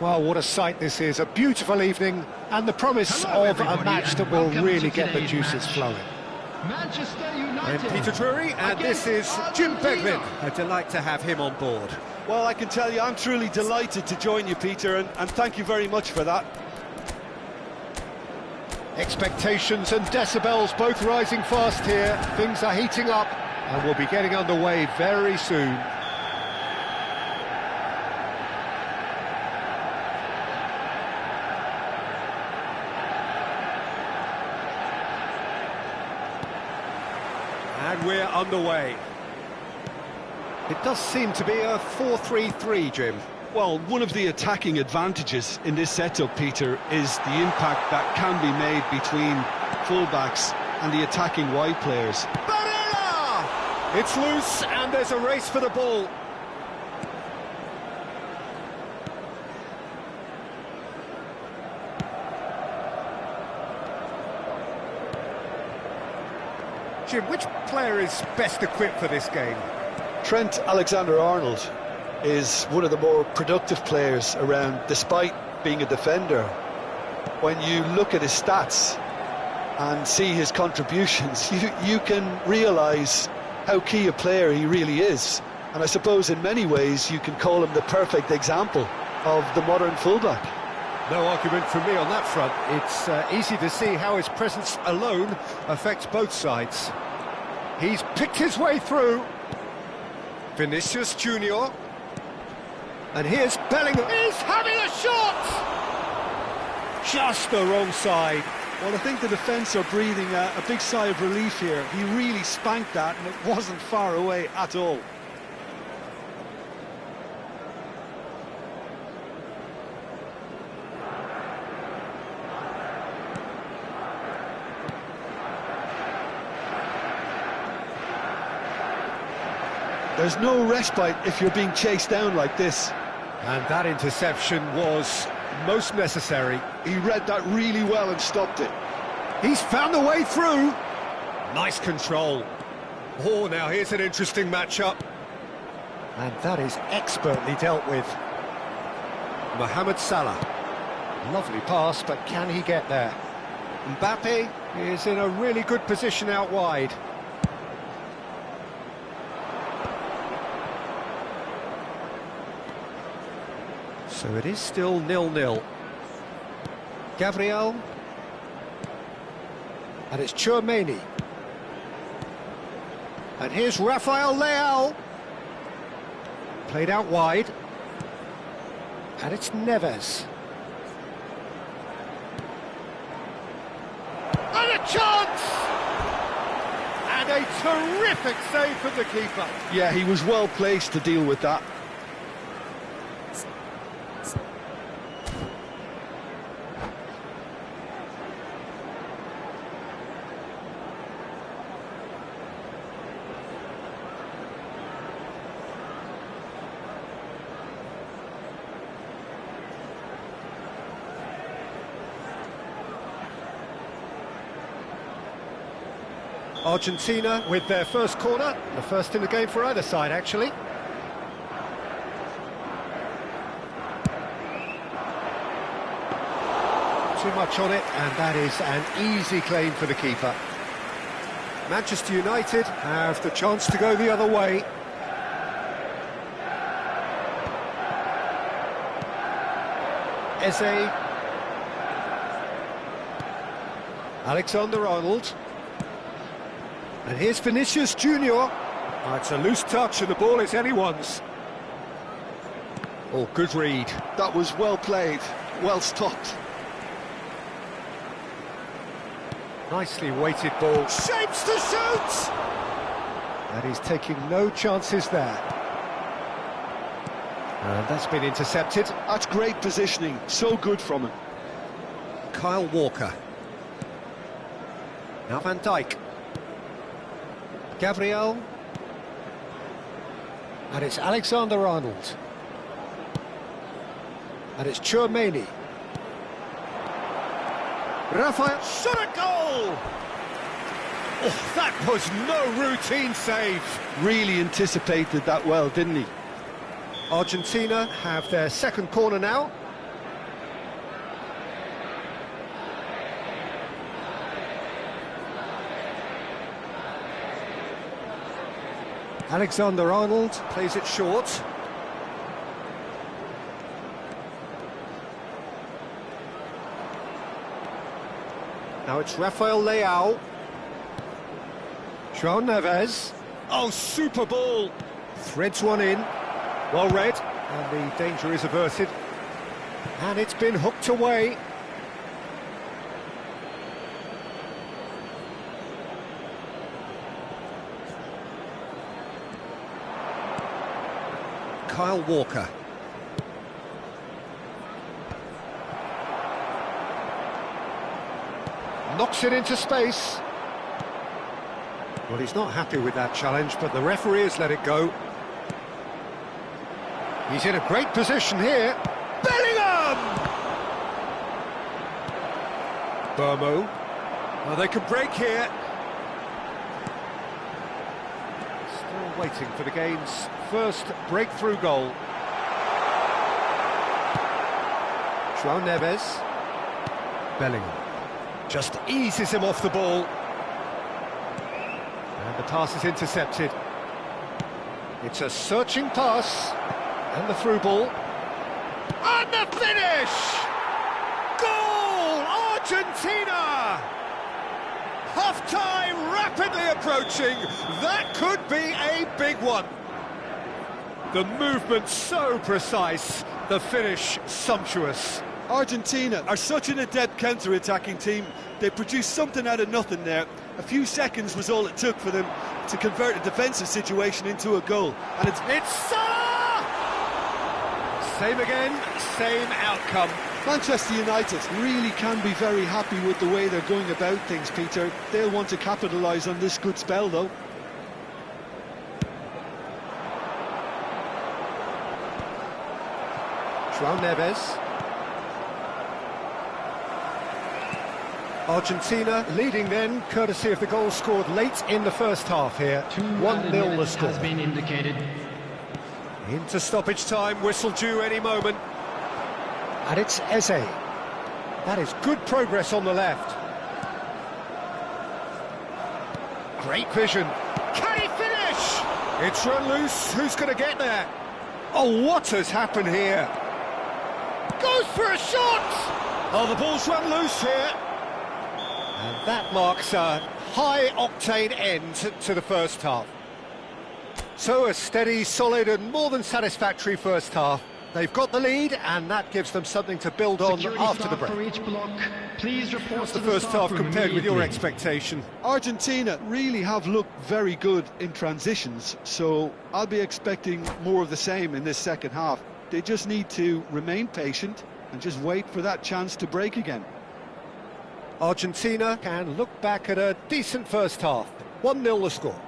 Well, what a sight this is, a beautiful evening, and the promise of a match that will really get the juices flowing. Manchester United. I'm Peter Drury, and this is Jim Beglin. A delight to have him on board. Well, I can tell you, I'm truly delighted to join you, Peter, and thank you very much for that. Expectations and decibels both rising fast here. Things are heating up, and we'll be getting underway very soon. And we're underway. It does seem to be a 4-3-3, Jim. Well, one of the attacking advantages in this setup, Peter, is the impact that can be made between fullbacks and the attacking wide players. Barella! It's loose, and there's a race for the ball. Jim, which player is best equipped for this game? Trent Alexander-Arnold is one of the more productive players around, despite being a defender. When you look at his stats and see his contributions, you can realise how key a player he really is. And I suppose in many ways you can call him the perfect example of the modern fullback. No argument from me on that front. It's easy to see how his presence alone affects both sides. He's picked his way through. Vinicius Junior. And here's Bellingham. He's having a shot! Just the wrong side. Well, I think the defence are breathing a big sigh of relief here. He really spanked that, and it wasn't far away at all. There's no respite if you're being chased down like this. And that interception was most necessary. He read that really well and stopped it. He's found the way through. Nice control. Oh, now here's an interesting matchup. And that is expertly dealt with. Mohamed Salah. Lovely pass, but can he get there? Mbappe is in a really good position out wide. So it is still 0-0. Gabriel. And it's Tchouaméni. And here's Rafael Leao. Played out wide. And it's Neves. And a chance! And a terrific save from the keeper. Yeah, he was well placed to deal with that. Argentina with their first corner, the first in the game for either side, actually. Too much on it, and that is an easy claim for the keeper. Manchester United have the chance to go the other way. Eze. Alexander-Arnold. And here's Vinicius Junior. Oh, it's a loose touch and the ball is anyone's. Oh, good read. That was well played, well stopped. Nicely weighted ball. Shapes to shoot! And he's taking no chances there. And that's been intercepted. That's great positioning, so good from him. Kyle Walker. Now Van Dijk. Gabriel. And it's Alexander-Arnold. And it's Tchouaméni. Rafael, shot a goal! Oh, that was no routine save. Really anticipated that well, didn't he? Argentina have their second corner now. Alexander-Arnold plays it short. Now it's Rafael Leao. João Neves. Oh, super ball. Threads one in. Well read. And the danger is averted. And it's been hooked away. Kyle Walker. Knocks it into space. Well, he's not happy with that challenge, but the referee has let it go. He's in a great position here. Bellingham! Burmo. Well, they could break here. Still waiting for the game's first breakthrough goal. João Neves. Bellingham. Just eases him off the ball. And the pass is intercepted. It's a searching pass. And the through ball. And the finish! Goal! Argentina! Half-time rapidly approaching. That could be a big one. The movement so precise. The finish sumptuous. Argentina are such an adept counter-attacking team. They produced something out of nothing there. A few seconds was all it took for them to convert a defensive situation into a goal. And it's Salah! Same again, same outcome. Manchester United really can be very happy with the way they're going about things, Peter. They'll want to capitalise on this good spell, though. João Neves. Argentina leading then, courtesy of the goal scored late in the first half here. 1-0 the score. Has been indicated. Into stoppage time, whistle due any moment. And it's Eze. That is good progress on the left. Great vision. Can he finish? It's run loose. Who's going to get there? Oh, what has happened here? Goes for a shot! Oh, the ball's run loose here. And that marks a high-octane end to the first half. So a steady, solid and more than satisfactory first half. They've got the lead and that gives them something to build on after the break. For each block, please report What's to the first half staff room compared with your immediately. expectation? Argentina really have looked very good in transitions, so I'll be expecting more of the same in this second half. They just need to remain patient and just wait for that chance to break again. Argentina can look back at a decent first half. 1-0 the score.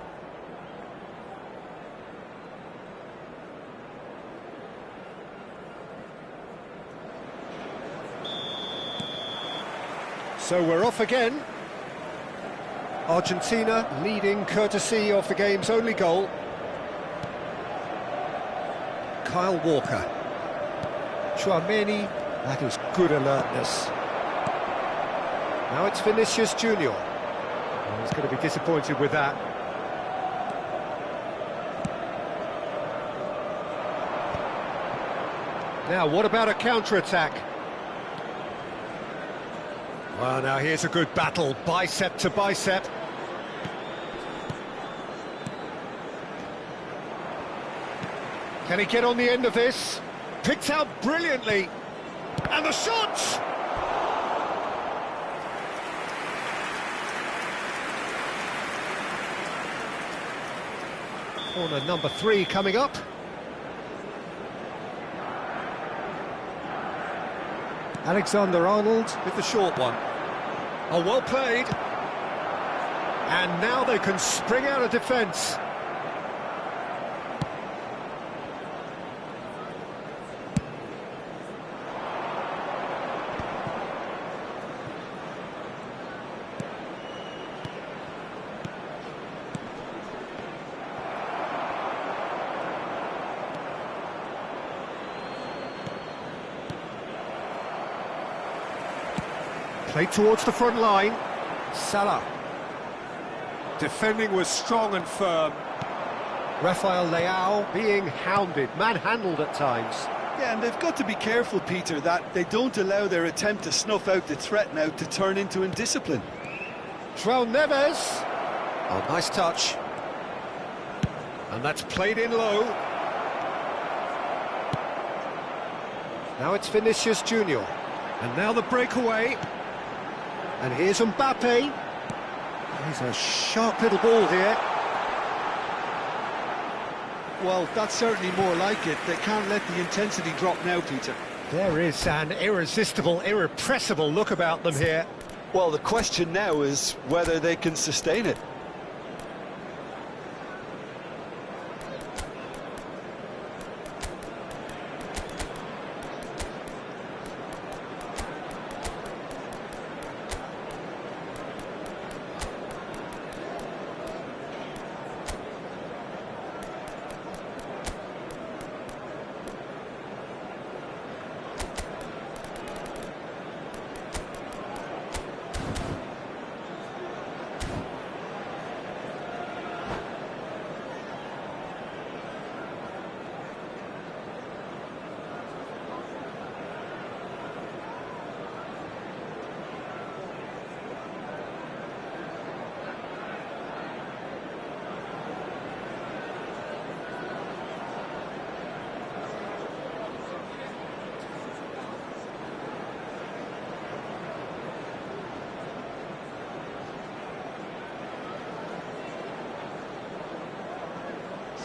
So we're off again. Argentina leading courtesy of the game's only goal. Kyle Walker. Tchouameni, that is good alertness. Now it's Vinicius Junior. Oh, he's going to be disappointed with that. Now, what about a counter-attack? Well, now here's a good battle, bicep to bicep. Can he get on the end of this? Picked out brilliantly. And the shot! Corner number 3 coming up. Alexander-Arnold with the short one. Oh, well played. And now they can spring out of defence. Played towards the front line. Salah. Defending was strong and firm. Rafael Leao being hounded, manhandled at times. Yeah, and they've got to be careful, Peter, that they don't allow their attempt to snuff out the threat now to turn into indiscipline. João Neves. Oh, nice touch. And that's played in low. Now it's Vinicius Junior. And now the breakaway. And here's Mbappe. He's a sharp little ball here. Well, that's certainly more like it. They can't let the intensity drop now, Peter. There is an irresistible, irrepressible look about them here. Well, the question now is whether they can sustain it.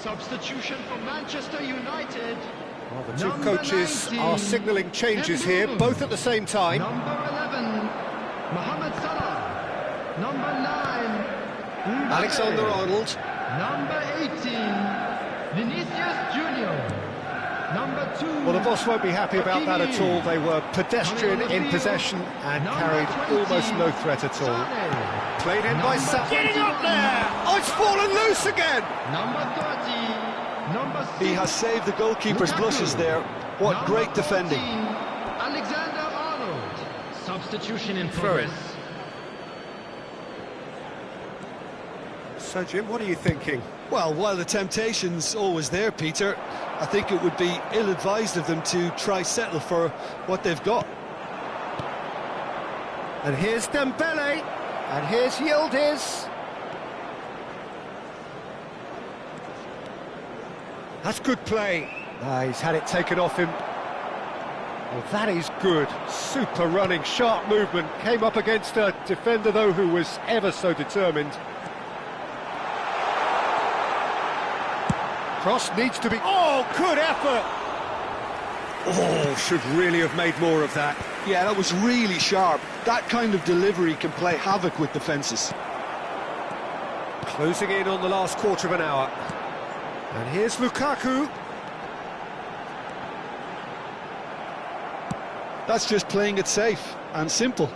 Substitution for Manchester United. Well, the two coaches are signalling changes here, both at the same time. Number 11, Mohamed Salah. Number 9, Mbappe. Alexander-Arnold. Number 18, Vinicius Junior. Number 2. Well, the boss won't be happy about that at all. They were pedestrian in possession and carried almost no threat at all. Played in by Salah. Getting up there! Oh, it's fallen loose again! Number 30, number 6. He has saved the goalkeeper's blushes there. What great defending. Alexander-Arnold. Substitution in progress. So, Jim, what are you thinking? Well, while the temptation's always there, Peter, I think it would be ill-advised of them to try settle for what they've got. And here's Dembele. And here's Yildiz. That's good play. He's had it taken off him. Well, that is good. Super running, sharp movement. Came up against a defender, though, who was ever so determined. Cross needs to be... Oh, good effort! Oh, should really have made more of that. Yeah, that was really sharp. That kind of delivery can play havoc with defences. Closing in on the last quarter of an hour. And here's Lukaku. That's just playing it safe and simple.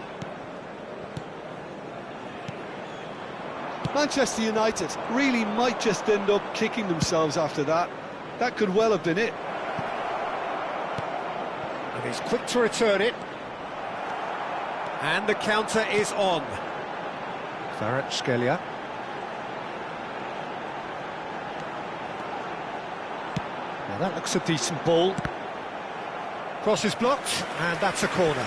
Manchester United really might just end up kicking themselves after that. That could well have been it. And he's quick to return it. And the counter is on. Kvaratskhelia. Now that looks a decent ball. Cross is blocked, and that's a corner.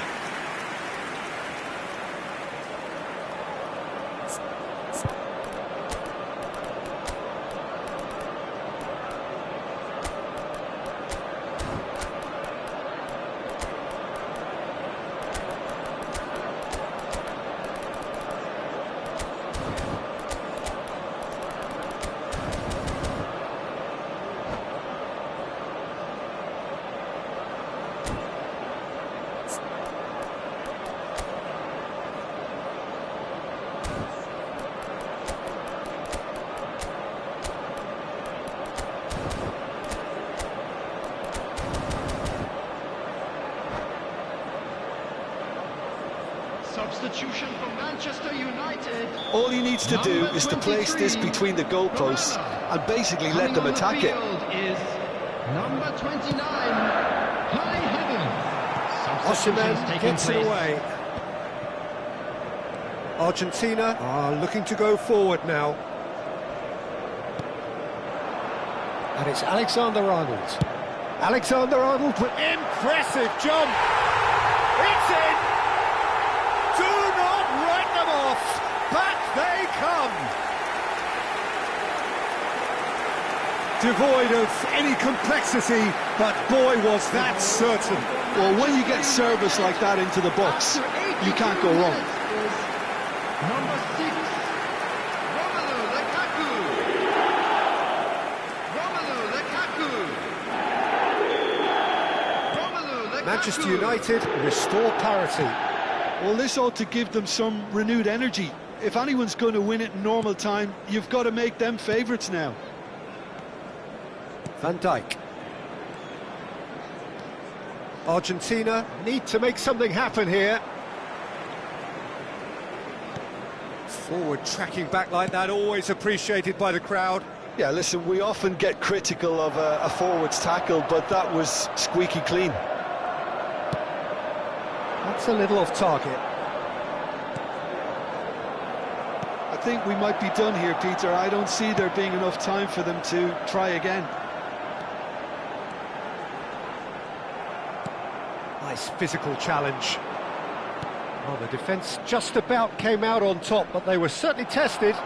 Substitution for Manchester United. All he needs to do is to place this between the goalposts and basically let them attack it. Is number 29, High Heaven. Osimhen gets it away. Argentina are looking to go forward now. And it's Alexander-Arnold. Alexander-Arnold with impressive jump. It's in. Do not write them off. Back they come. Devoid of any complexity, but boy was that certain. Well, when you get service like that into the box, you can't go wrong. Number 6, Romelu Lukaku. Romelu Lukaku. Manchester United restore parity. Well, this ought to give them some renewed energy. If anyone's going to win it in normal time, you've got to make them favourites now. Van Dijk. Argentina need to make something happen here. Forward tracking back like that, always appreciated by the crowd. Yeah, listen, we often get critical of a forward's tackle, but that was squeaky clean. That's a little off target. I think we might be done here, Peter. I don't see there being enough time for them to try again. Nice physical challenge. Well, the defence just about came out on top, but they were certainly tested.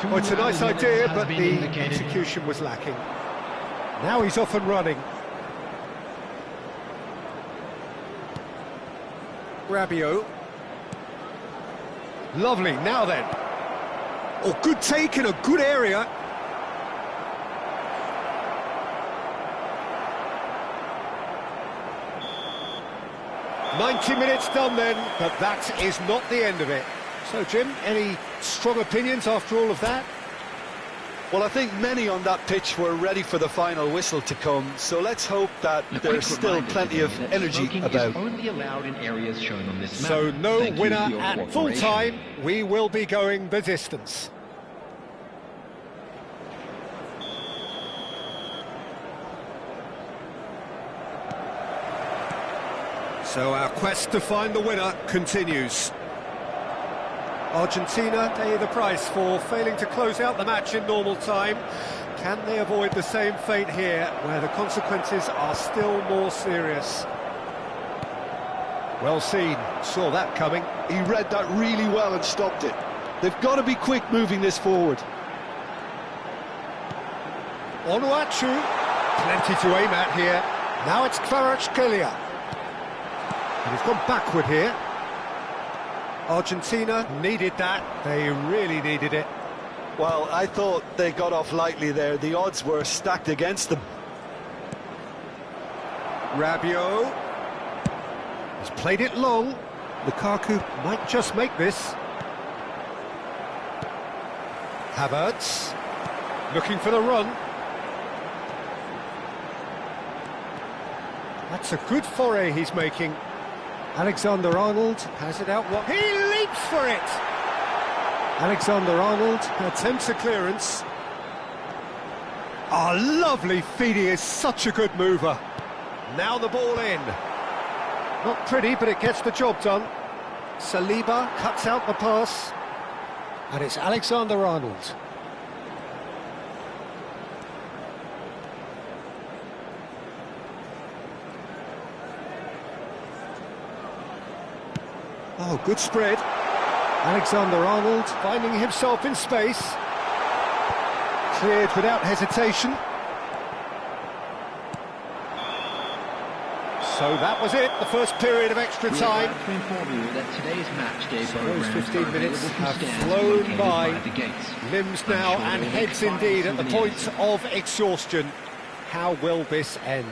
Well, it's a nice idea, but the execution was lacking. Now he's off and running. Rabiot. Lovely, now then. Oh, good take in a good area. "90 minutes done then, but that is not the end of it." So, Jim, any strong opinions after all of that? Well, I think many on that pitch were ready for the final whistle to come, so let's hope that there's still plenty of energy about. Only allowed in areas shown on this map. So, no Thank you winner for your at full cooperation. time. We will be going the distance. So our quest to find the winner continues. Argentina pay the price for failing to close out the match in normal time. Can they avoid the same fate here, where the consequences are still more serious? Well seen, saw that coming. He read that really well and stopped it. They've got to be quick moving this forward. Onuachu, plenty to aim at here. Now it's Kvaratskhelia. And he's gone backward here. Argentina needed that, they really needed it. Well, I thought they got off lightly there. The odds were stacked against them. Rabiot. He's played it long. Lukaku might just make this. Havertz. Looking for the run. That's a good foray he's making. Alexander-Arnold has it out. He leaps for it! Alexander-Arnold attempts a clearance. Oh, lovely feed, he is such a good mover. Now the ball in. Not pretty, but it gets the job done. Saliba cuts out the pass. And it's Alexander-Arnold. Oh, good spread. Alexander-Arnold finding himself in space. Cleared without hesitation. So that was it, the first period of extra time. To inform you that today's match day Those programs 15 are minutes available from have stands flown located by. the gates. Limbs I'm now sure and there will be heads final indeed at the souvenirs. point of exhaustion. How will this end?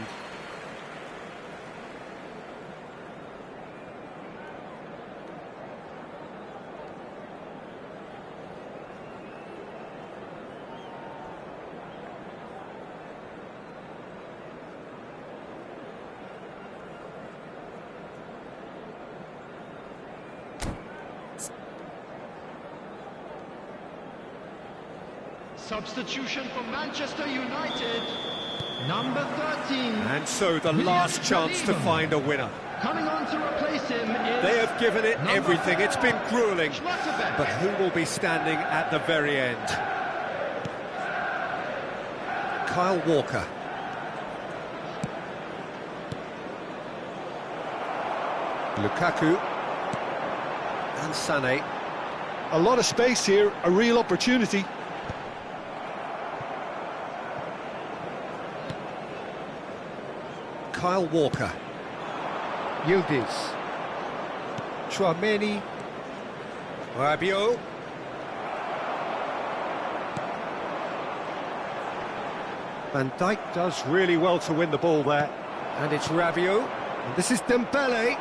Substitution for Manchester United, number 13. And so the William last chance to Saliba. find a winner. Coming on to replace him is... They have given it number everything. It's been 4, grueling. Schlotterbeck. But who will be standing at the very end? Kyle Walker. Lukaku. And Sané. A lot of space here, a real opportunity. Kyle Walker. Yildiz. Chouameni. Rabiot. Van Dijk does really well to win the ball there. And it's Rabiot. And this is Dembele.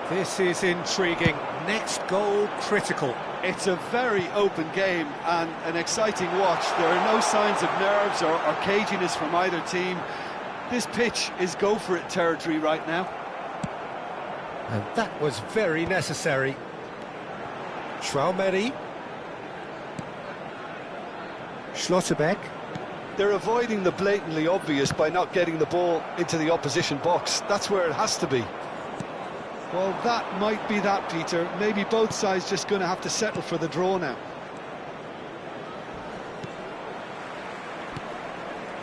This is intriguing. Next goal critical. It's a very open game and an exciting watch. There are no signs of nerves or caginess from either team. This pitch is go-for-it territory right now. And that was very necessary. Chouameni. Schlotterbeck. They're avoiding the blatantly obvious by not getting the ball into the opposition box. That's where it has to be. Well, that might be that, Peter. Maybe both sides just going to have to settle for the draw now.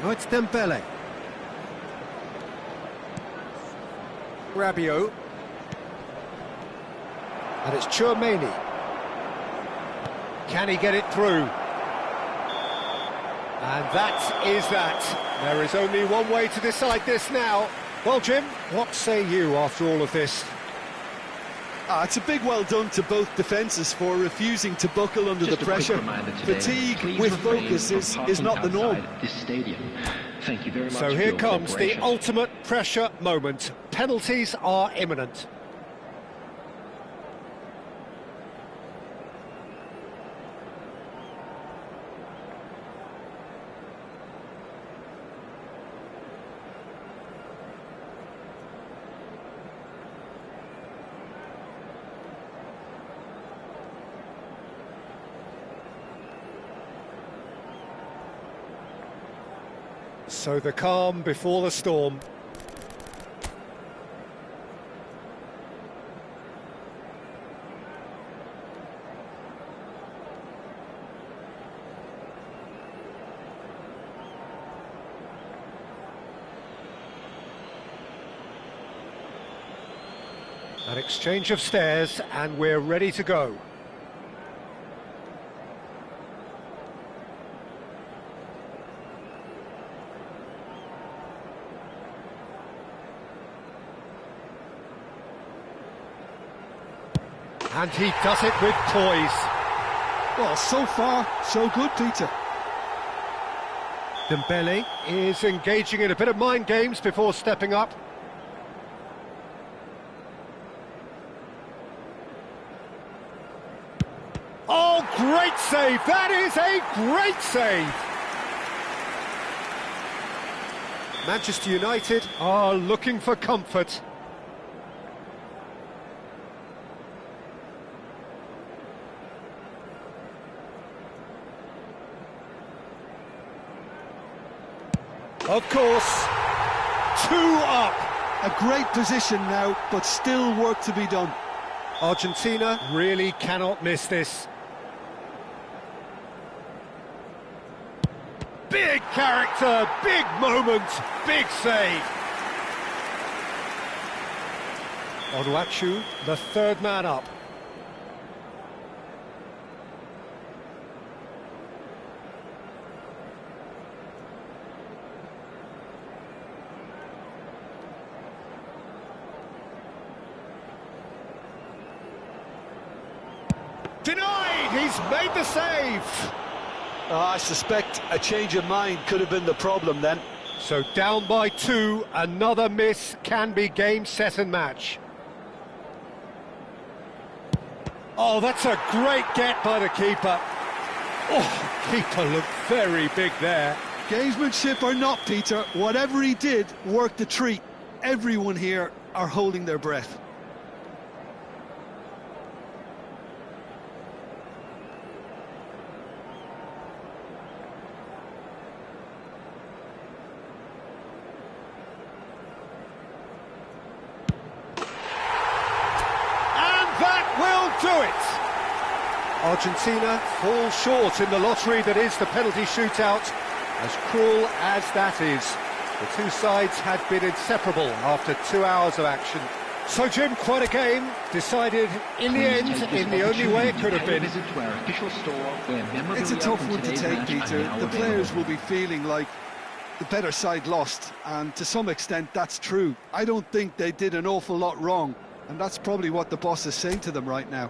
No, it's Dembele. Rabiot. And it's Chouameni. Can he get it through? And that is that. There is only one way to decide this now. Well, Jim, what say you after all of this? It's a big well done to both defences for refusing to buckle under the pressure. Fatigue with focus is not the norm. This stadium. Thank you very much. So here comes the ultimate pressure moment. Penalties are imminent. So the calm before the storm. An exchange of stares and we're ready to go. And he does it with poise. Well, so far, so good, Peter. Dembele is engaging in a bit of mind games before stepping up. Oh, great save! That is a great save! Manchester United are looking for comfort. Of course, 2 up. A great position now, but still work to be done. Argentina really cannot miss this. Big character, big moment, big save. Onuachu, the third man up. Denied! He's made the save! I suspect a change of mind could have been the problem then. So down by 2, another miss can be game, set and match. Oh, that's a great get by the keeper. Oh, keeper looked very big there. Gamesmanship or not, Peter, whatever he did worked a treat. Everyone here are holding their breath. Do it! Argentina fall short in the lottery that is the penalty shootout. As cruel as that is, the two sides had been inseparable after 2 hours of action. So, Jim, quite a game, decided in the end in the only way it could have been. It's a tough one to take, Peter. The players will be feeling like the better side lost, and to some extent that's true. I don't think they did an awful lot wrong, and that's probably what the boss is saying to them right now.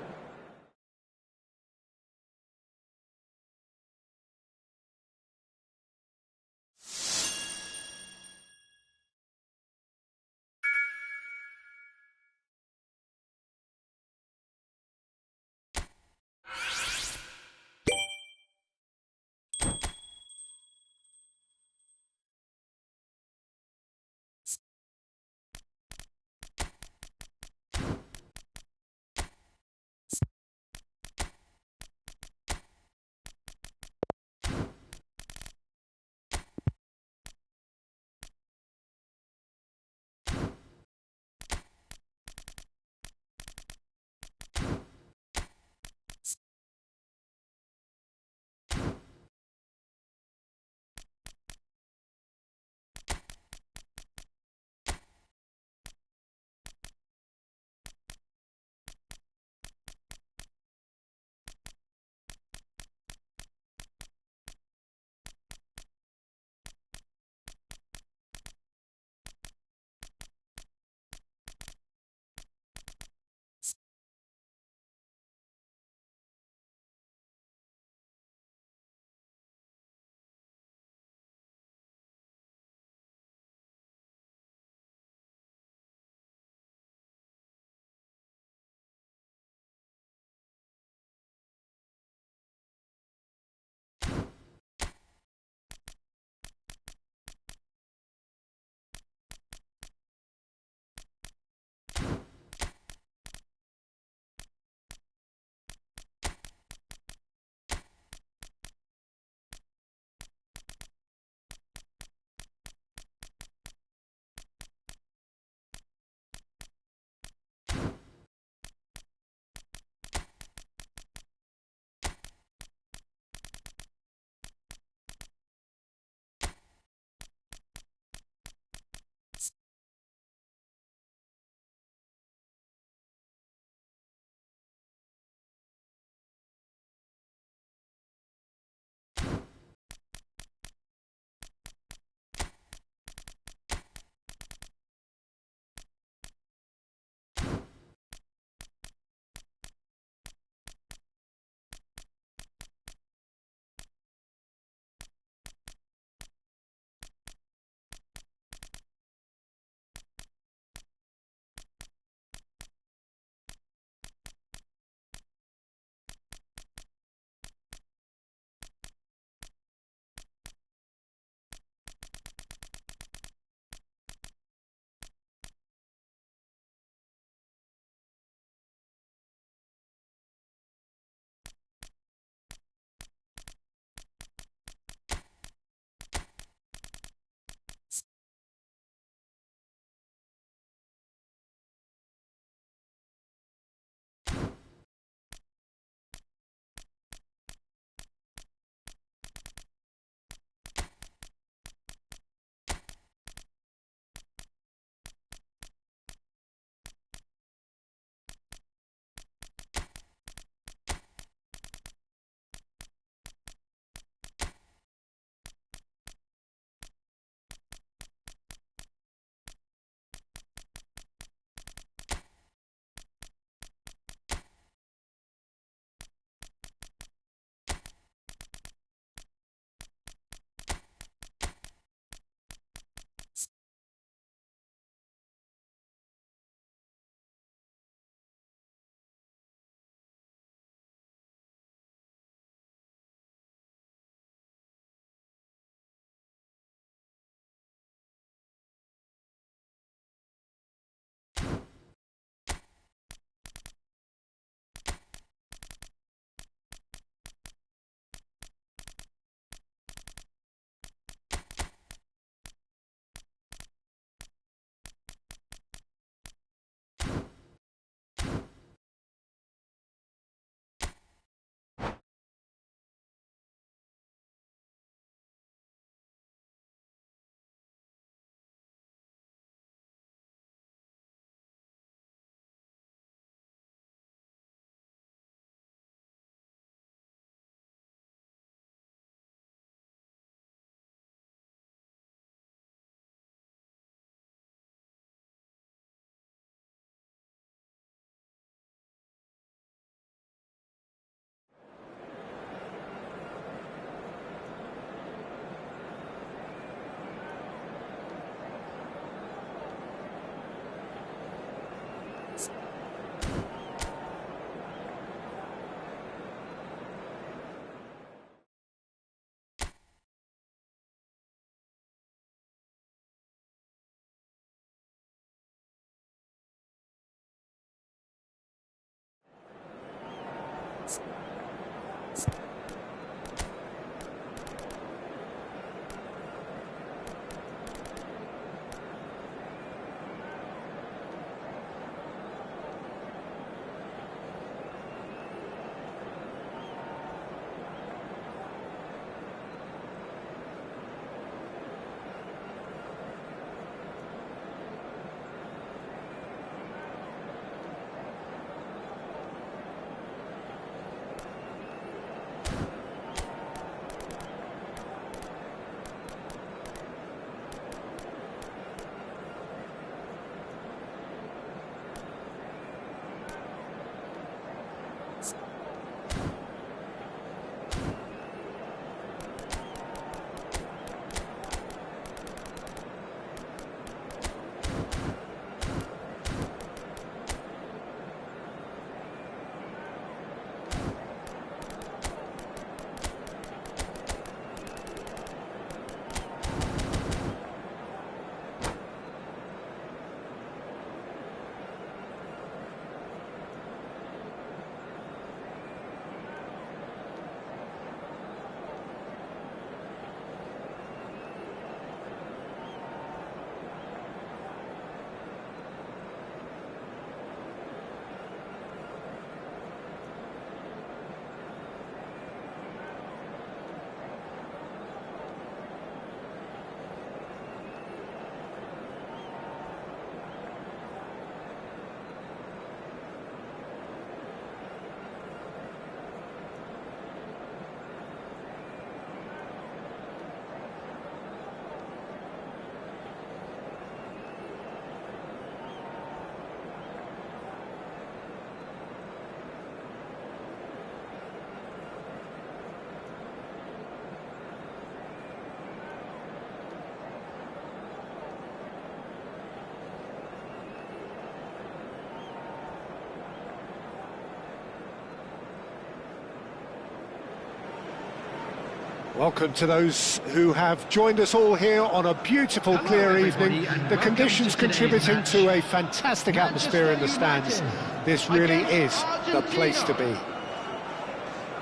Welcome to those who have joined us all here on a beautiful, clear evening. The conditions contributing to a fantastic atmosphere in the stands. This really is the place to be.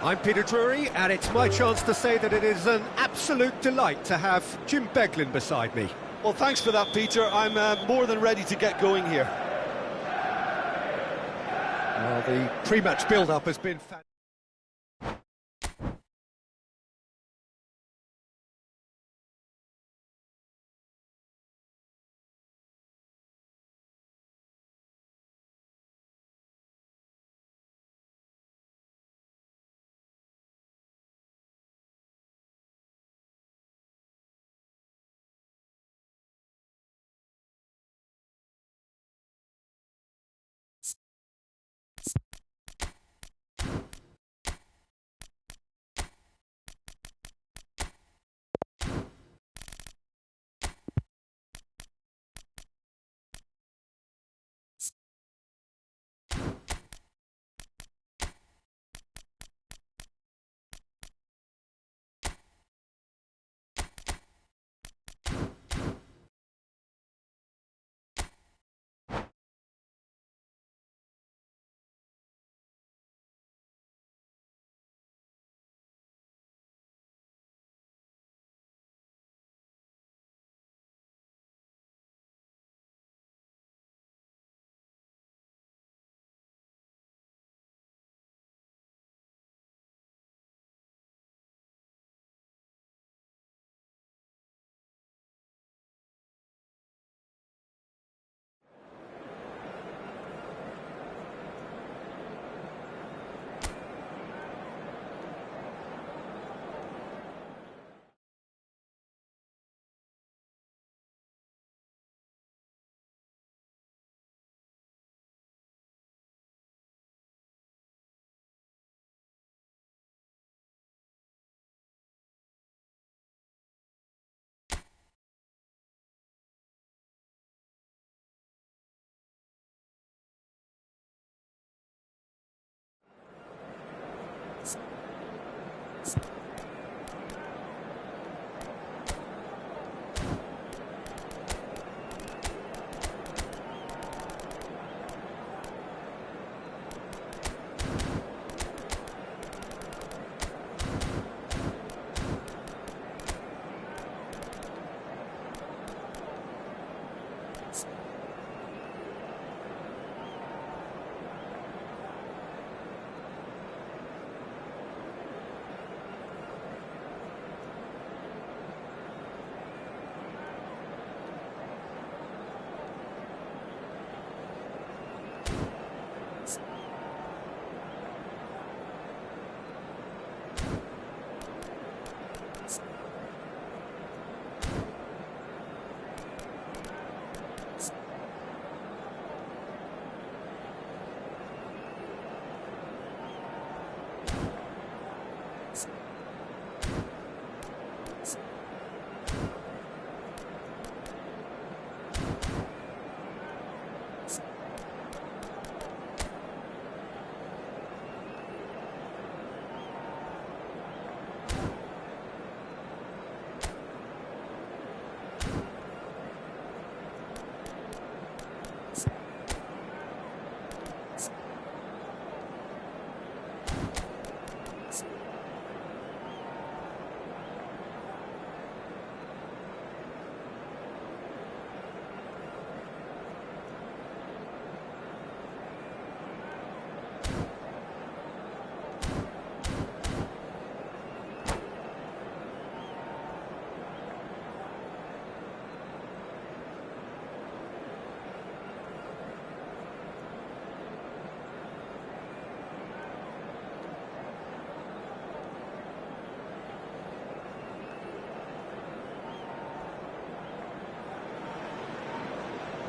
I'm Peter Drury, and it's my chance to say that it is an absolute delight to have Jim Beglin beside me. Well, thanks for that, Peter. I'm more than ready to get going here. Well, the pre-match build-up has been fantastic.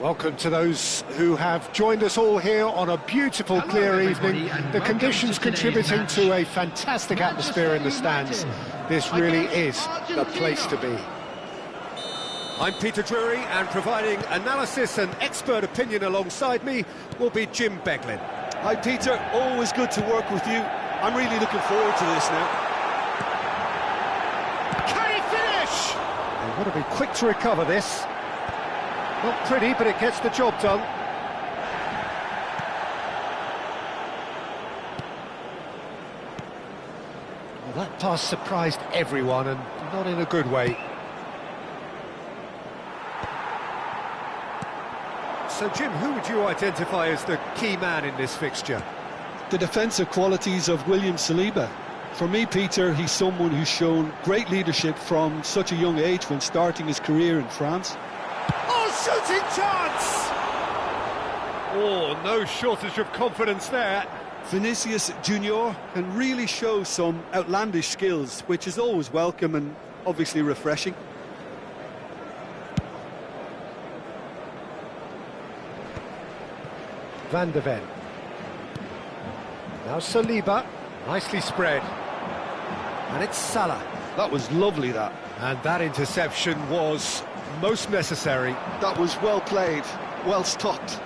Welcome to those who have joined us all here on a beautiful, clear evening. The conditions contributing to a fantastic atmosphere in the stands. This really is the place to be. I'm Peter Drury, and providing analysis and expert opinion alongside me will be Jim Beglin. Hi, Peter. Always good to work with you. I'm really looking forward to this now. Got to be quick to recover this. Not pretty, but it gets the job done. Well, that pass surprised everyone, and not in a good way. So, Jim, who would you identify as the key man in this fixture? The defensive qualities of William Saliba. For me, Peter, he's someone who's shown great leadership from such a young age when starting his career in France. Oh, shooting chance! Oh, no shortage of confidence there. Vinicius Junior can really show some outlandish skills, which is always welcome and obviously refreshing. Van de Ven. Now Saliba, nicely spread. And it's Salah. That was lovely, that. And that interception was most necessary. That was well played, well stopped.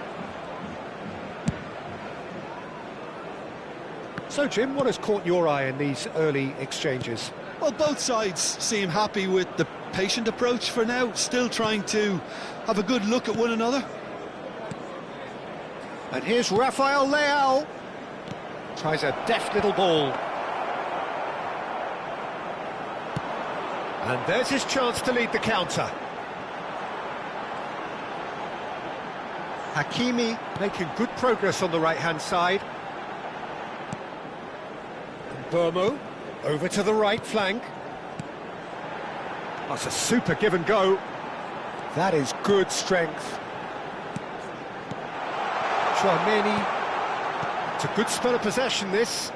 So, Jim, what has caught your eye in these early exchanges? Well, both sides seem happy with the patient approach for now, still trying to have a good look at one another. And here's Rafael Leao. Tries a deft little ball. And there's his chance to lead the counter. Hakimi making good progress on the right-hand side. And Burmo over to the right flank. That's a super give and go. That is good strength. Chouameni. It's a good spell of possession, this.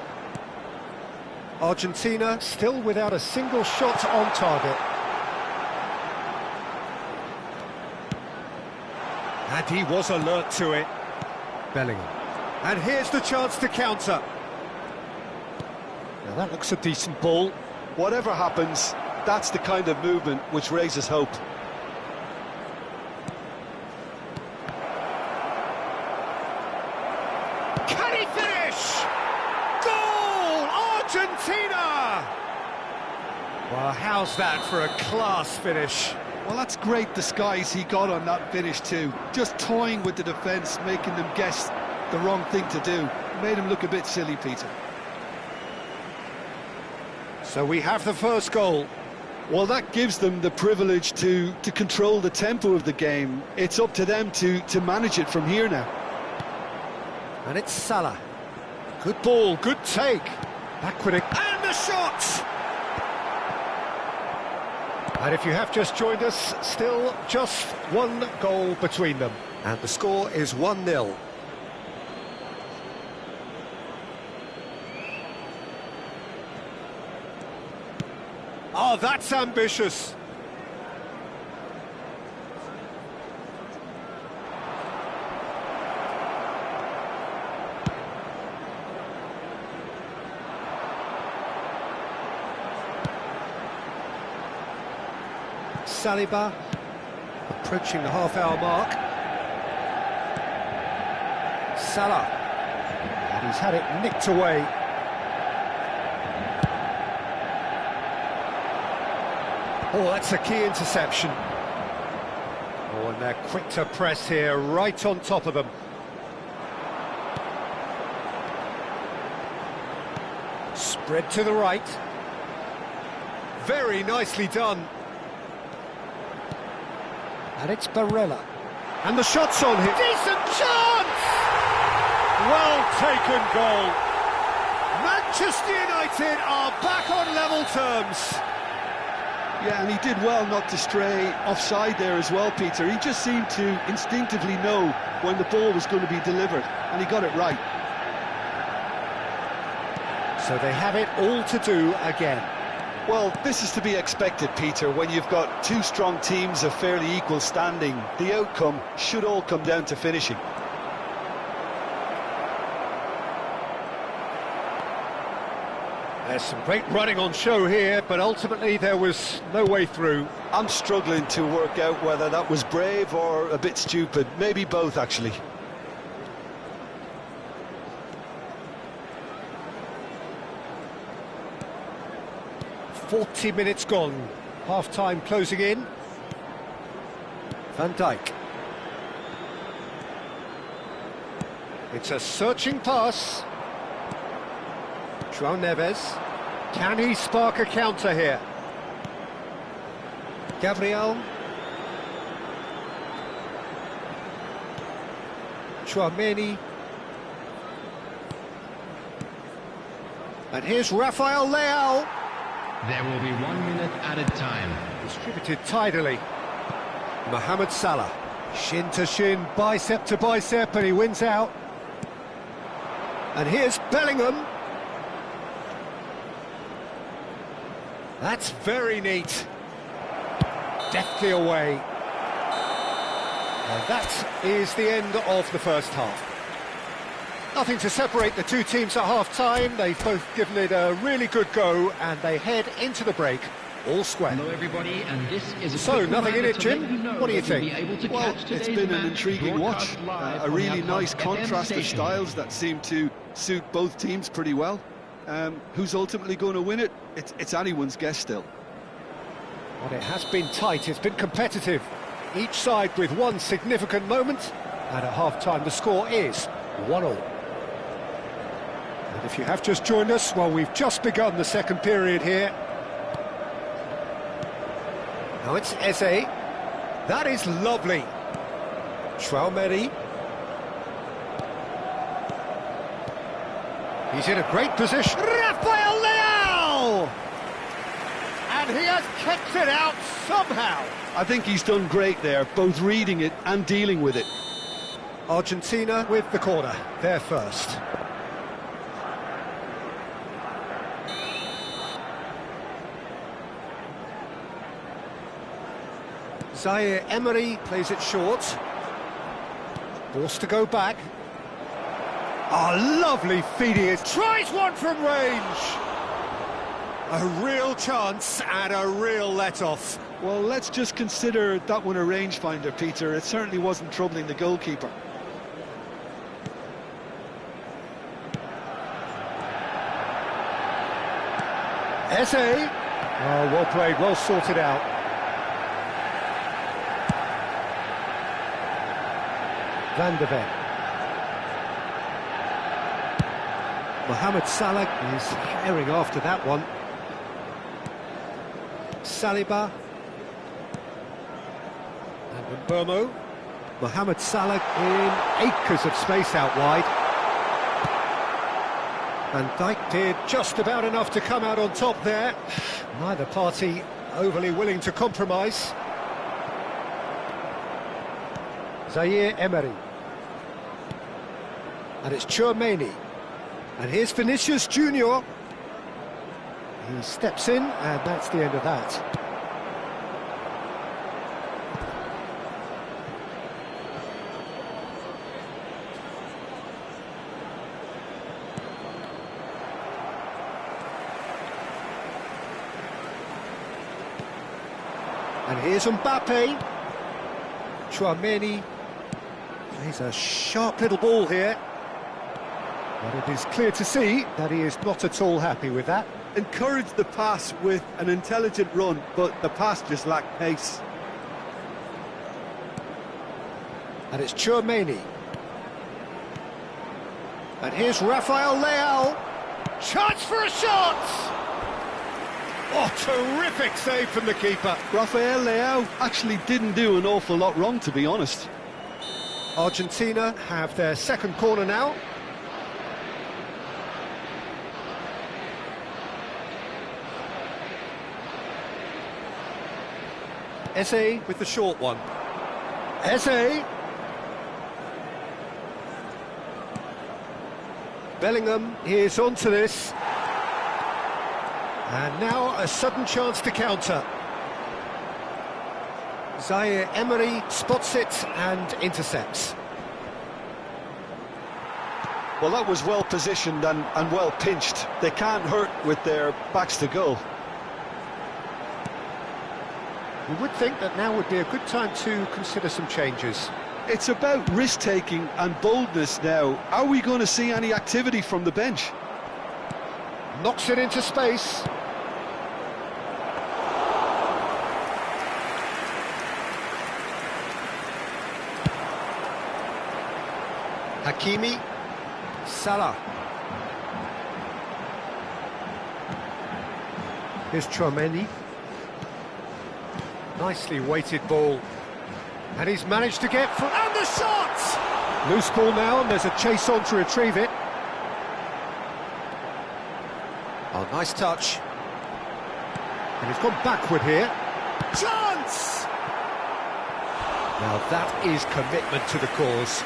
Argentina still without a single shot on target. And he was alert to it. Bellingham. And here's the chance to counter. Now that looks a decent ball. Whatever happens, that's the kind of movement which raises hope. Can he finish? Goal! Argentina! Well, how's that for a class finish? Well, that's great disguise he got on that finish too. Just toying with the defence, making them guess the wrong thing to do. Made him look a bit silly, Peter. So we have the first goal. Well, that gives them the privilege to control the tempo of the game. It's up to them to manage it from here now. And it's Salah. Good ball, good take. Backward and the shot! And if you have just joined us, still just one goal between them. And the score is 1-0. Oh, that's ambitious. Saliba approaching the half-hour mark. Salah, and he's had it nicked away. Oh, that's a key interception. Oh, and they're quick to press here, right on top of them. Spread to the right. Very nicely done. And it's Barella. And the shot's on him. Decent chance! Well taken goal. Manchester United are back on level terms. Yeah, and he did well not to stray offside there as well, Peter. He just seemed to instinctively know when the ball was going to be delivered, and he got it right. So they have it all to do again. Well, this is to be expected, Peter, when you've got two strong teams of fairly equal standing. The outcome should all come down to finishing. There's some great running on show here, but ultimately there was no way through. I'm struggling to work out whether that was brave or a bit stupid. Maybe both, actually. "40 minutes gone, half-time closing in. Van Dijk. It's a searching pass. João Neves. Can he spark a counter here? Gabriel. Chouameni. And here's Rafael Leao. There will be 1 minute added time. Distributed tidily. Mohamed Salah. Shin to shin, bicep to bicep, and he wins out. And here's Bellingham. That's very neat. Deftly away. And that is the end of the first half. Nothing to separate the two teams at half-time. They've both given it a really good go, and they head into the break all square. Hello everybody, and this is a So, nothing in it, Jim? What do you think? Well, it's been an intriguing watch. A really nice contrast of styles that seem to suit both teams pretty well. Who's ultimately going to win it? It's anyone's guess still. But it has been tight, it's been competitive. Each side with one significant moment, and at half-time the score is 1-1. And if you have just joined us, well, we've just begun the second period here. Now it's Eze. That is lovely. Chouameni. He's in a great position. Rafael Leao! And he has kept it out somehow. I think he's done great there, both reading it and dealing with it. Argentina with the corner, they're first. Zaire Emery plays it short. Forced to go back. Lovely feeding it. Tries one from range. A real chance and a real let-off. Well, let's just consider that one a rangefinder, Peter. It certainly wasn't troubling the goalkeeper. Eze. Oh, well played, well sorted out. Van de Ven. Mohamed Salah is herring after that one. Saliba. And Mbeumo. Mohamed Salah in acres of space out wide. Van Dijk did just about enough to come out on top there. Neither party overly willing to compromise. Zaire Emery. And it's Chouameni. And here's Vinicius Junior. He steps in, and that's the end of that. And here's Mbappe. Chouameni. He's a sharp little ball here. But it is clear to see that he is not at all happy with that. Encouraged the pass with an intelligent run, but the pass just lacked pace. And it's Chouameni. And here's Rafael Leao. Chance for a shot! Oh, terrific save from the keeper. Rafael Leao actually didn't do an awful lot wrong, to be honest. Argentina have their second corner now. Eze with the short one. Eze. Bellingham is onto this. And now a sudden chance to counter. Zaire Emery spots it and intercepts. Well, that was well positioned and well pinched. They can't hurt with their backs to goal. You would think that now would be a good time to consider some changes. It's about risk-taking and boldness now. Are we going to see any activity from the bench? Knocks it into space. Hakimi. Salah. Here's Chouameni. Nicely weighted ball. And he's managed to get... And the shot! Loose ball now, and there's a chase on to retrieve it. Oh, nice touch. And he's gone backward here. Chance! Now that is commitment to the cause.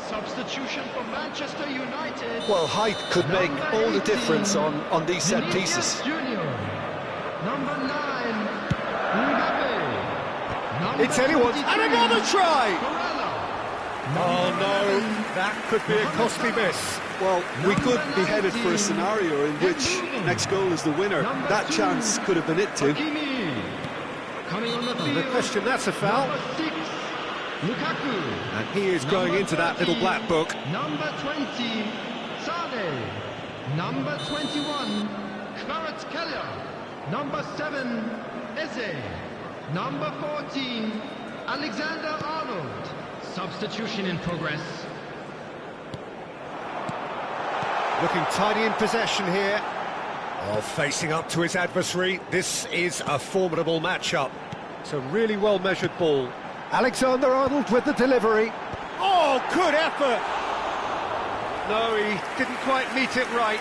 Substitution for Manchester United. Well, height could make all the difference on these set Vinicius pieces. Junior. Number 9, Hunga. Number It's anyone's... And 23, another try! Barella. Oh no, that could be a costly miss. Well, we could be headed for a scenario in which next goal is the winner. That chance could have been it too. Hakimi. Coming on the field. No question, that's a foul. Number 6, Lukaku. And he is going into that little black book. Number 20, Sane. Number 21, Kvaratskhelia. Number 7, Eze. Number 14, Alexander-Arnold. Substitution in progress. Looking tidy in possession here. Oh, facing up to his adversary. This is a formidable matchup. It's a really well-measured ball. Alexander-Arnold with the delivery. Oh, good effort! No, he didn't quite meet it right.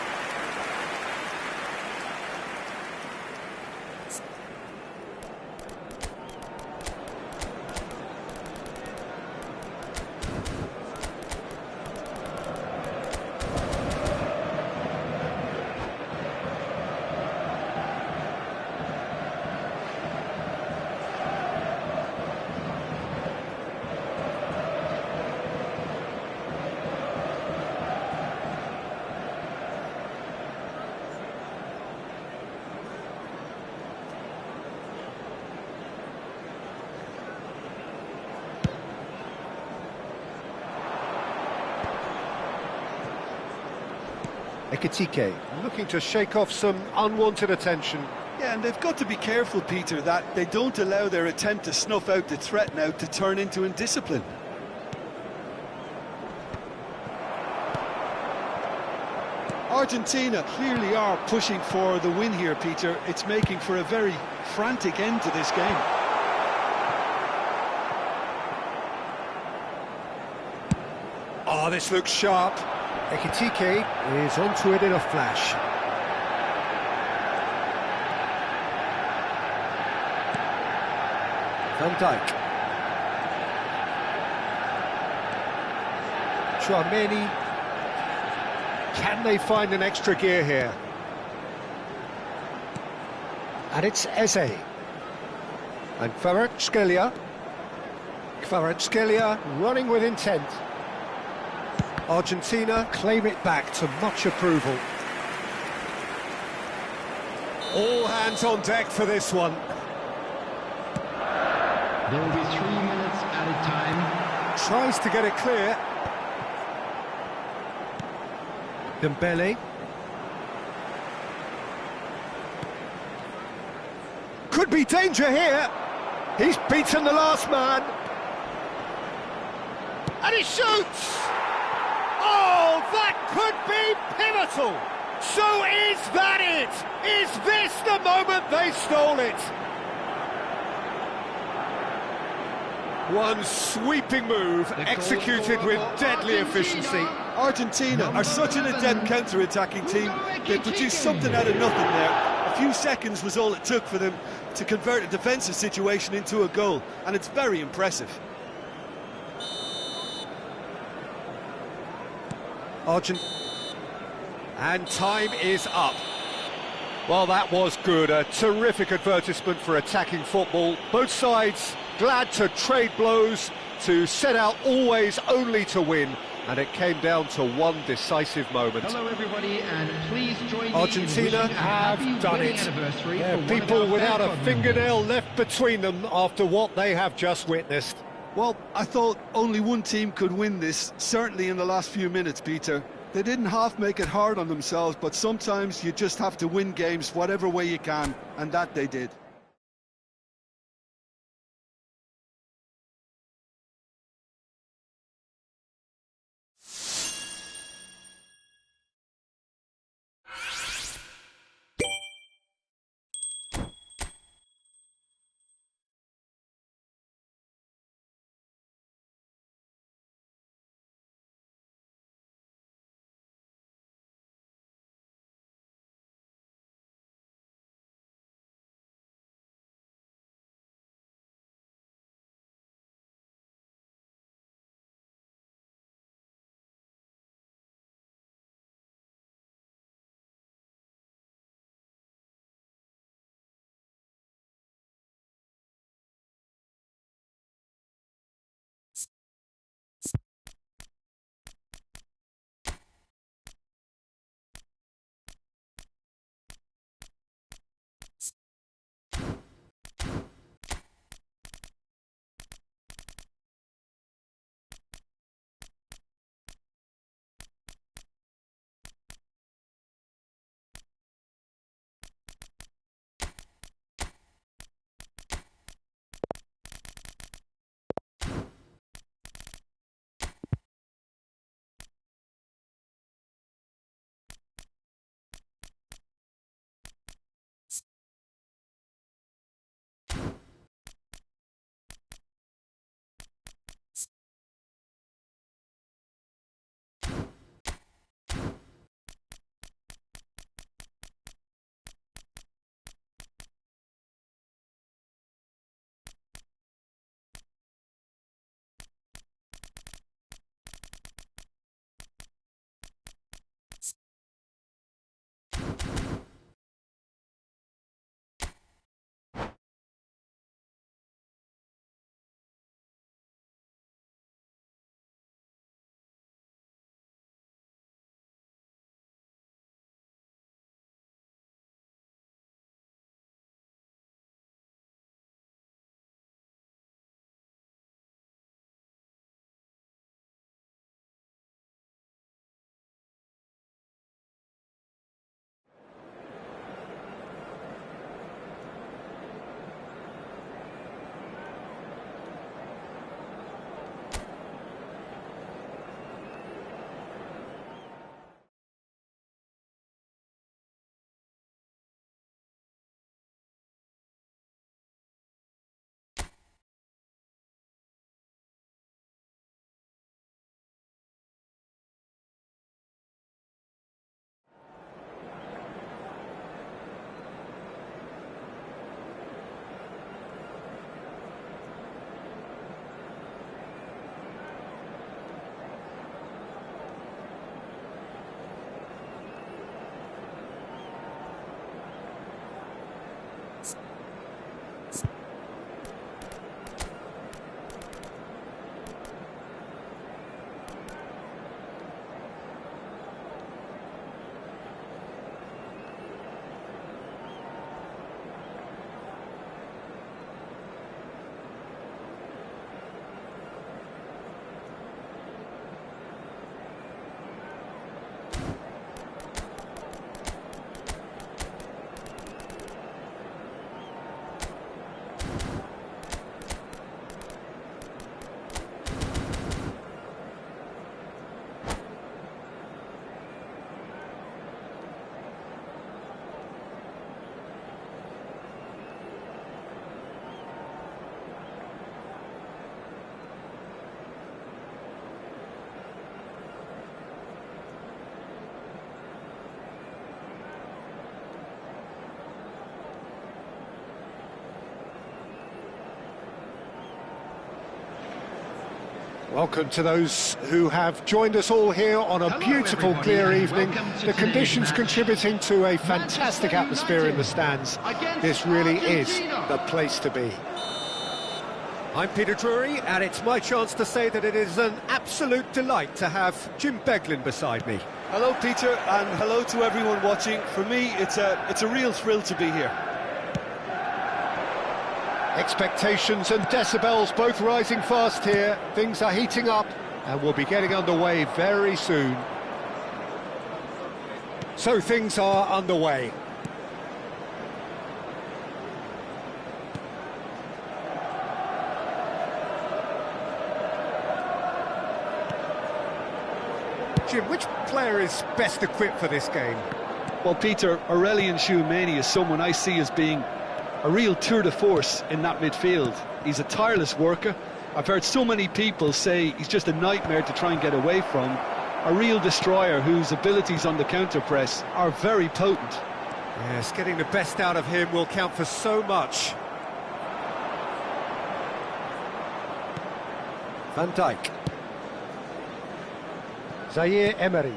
Ekitike looking to shake off some unwanted attention. Yeah, and they've got to be careful, Peter, that they don't allow their attempt to snuff out the threat now to turn into indiscipline. Argentina clearly are pushing for the win here, Peter. It's making for a very frantic end to this game. Oh, this looks sharp. Ekitike is onto it in a flash. Van Dijk. Chouameni. Can they find an extra gear here? And it's Eze. And Kvaratskhelia. Kvaratskhelia running with intent. Argentina claim it back to much approval. All hands on deck for this one. There will be 3 minutes added time. Tries to get it clear. Dembele. Could be danger here. He's beaten the last man. And he shoots! that could be pivotal! So is that it? Is this the moment they stole it? One sweeping move, executed with deadly efficiency. Argentina are such an adept counter-attacking team. They produced something out of nothing there. A few seconds was all it took for them to convert a defensive situation into a goal, and it's very impressive. And time is up. Well, that was good. A terrific advertisement for attacking football. Both sides glad to trade blows, to set out always only to win. And it came down to one decisive moment. Hello, everybody, and please join me Argentina have done it. People without a fingernail left between them after what they have just witnessed. Well, I thought only one team could win this, certainly in the last few minutes, Peter. They didn't half make it hard on themselves, but sometimes you just have to win games whatever way you can, and that they did. Welcome to those who have joined us all here on a beautiful, everybody, clear and evening. welcome to The today's conditions match. contributing to a fantastic Manchester atmosphere in the United stands. against This really is Argentina. the place to be. I'm Peter Drury, and it's my chance to say that it is an absolute delight to have Jim Beglin beside me. Hello, Peter, and hello to everyone watching. For me, it's a real thrill to be here. Expectations and decibels both rising fast here. Things are heating up, and we'll be getting underway very soon. So things are underway. Jim, which player is best equipped for this game? Well, Peter, Aurelien Tchouameni is someone I see as being a real tour de force in that midfield. He's a tireless worker. I've heard so many people say he's just a nightmare to try and get away from. A real destroyer whose abilities on the counter-press are very potent. Yes, getting the best out of him will count for so much. Van Dijk. Zaire Emery.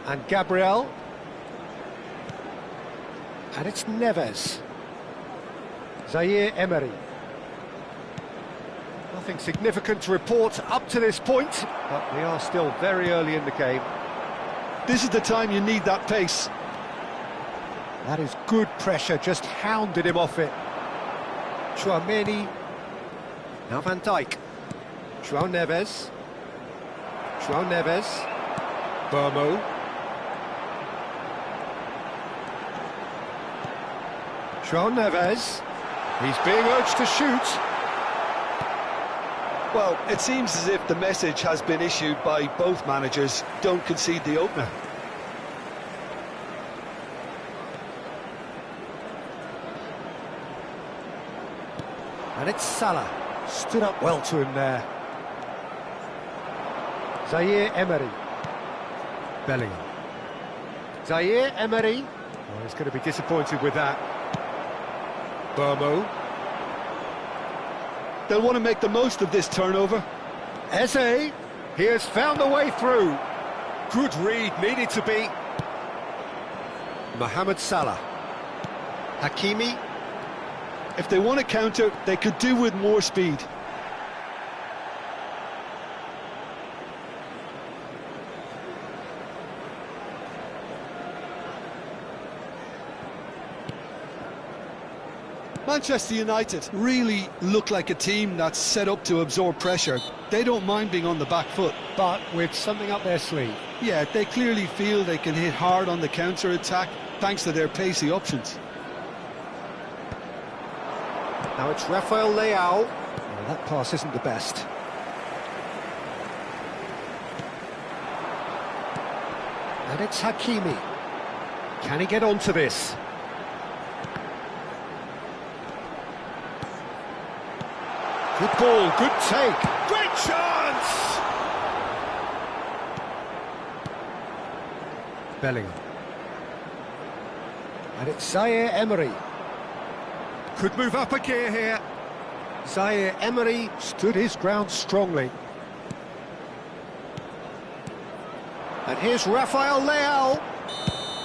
And Gabriel. And it's Neves. Zaire Emery. Nothing significant to report up to this point, but we are still very early in the game. This is the time you need that pace. That is good pressure, just hounded him off it. Tchouameni. Now Van Dijk. João Neves. João Neves. Burmo. João Neves. He's being urged to shoot. Well, it seems as if the message has been issued by both managers: don't concede the opener. And it's Salah. Stood up well to him there. Zaire Emery. Bellingham. Zaire Emery. Oh, he's going to be disappointed with that. Burmo. They'll want to make the most of this turnover. Eze. He has found a way through. Good read, needed to be. Mohamed Salah. Hakimi. If they want to counter, they could do with more speed. Manchester United really look like a team that's set up to absorb pressure. They don't mind being on the back foot. But with something up their sleeve. Yeah, they clearly feel they can hit hard on the counter-attack thanks to their pacey options. Now it's Rafael Leao. Well, that pass isn't the best. And it's Hakimi. Can he get onto this? Good ball, good take. Great chance! Bellingham. And it's Zaire Emery. Could move up a gear here. Zaire Emery stood his ground strongly. And here's Rafael Leao.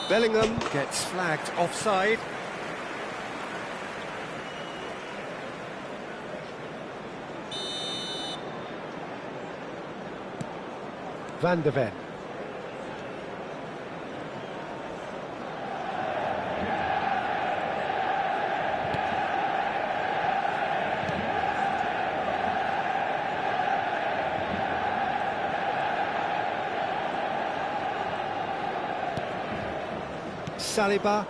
Bellingham gets flagged offside. Van de Ven. Saliba.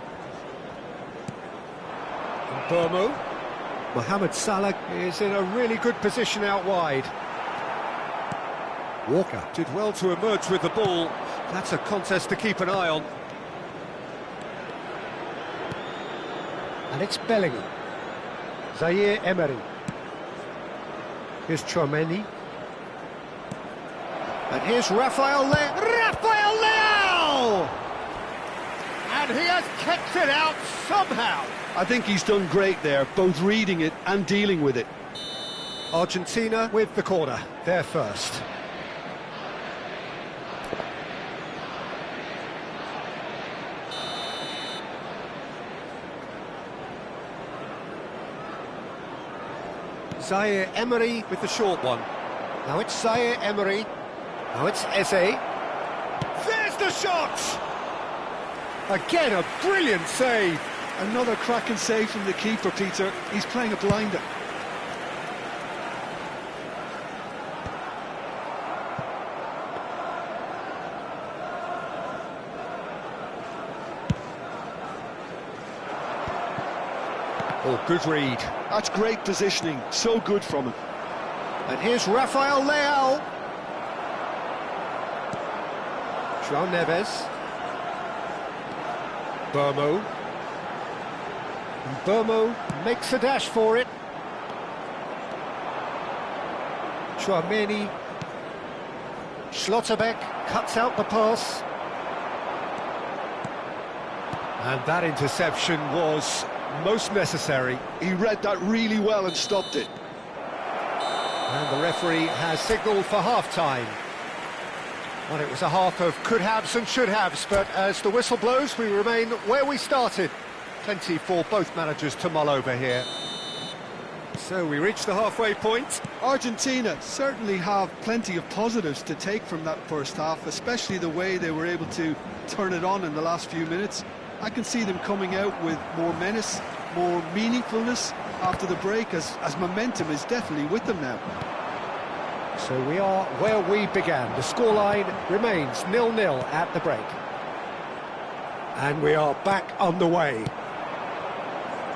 And Burmo. Mohamed Salah is in a really good position out wide. Walker did well to emerge with the ball. That's a contest to keep an eye on. And it's Bellingham. Zaire Emery. Here's Tchouameni. And here's Rafael Leao! And he has kept it out somehow. I think he's done great there, both reading it and dealing with it. Argentina with the corner, they're first. Zaire Emery with the short one. Now it's Zaire Emery. Now it's Eze. There's the shot! Again, a brilliant save. Another cracking save from the keeper, Peter. He's playing a blinder. Oh, good read. That's great positioning. So good from him. And here's Rafael Leao. João Neves. Burmo. And Burmo makes a dash for it. Chouameni. Schlotterbeck cuts out the pass. And that interception was most necessary. He read that really well and stopped it. And the referee has signalled for half-time. Well, it was a half of could-haves and should-haves, but as the whistle blows, we remain where we started. Plenty for both managers to mull over here. So we reach the halfway point. Argentina certainly have plenty of positives to take from that first half, especially the way they were able to turn it on in the last few minutes. I can see them coming out with more menace, more meaningfulness after the break, as momentum is definitely with them now. So we are where we began. The scoreline remains 0-0 at the break. And we are back underway.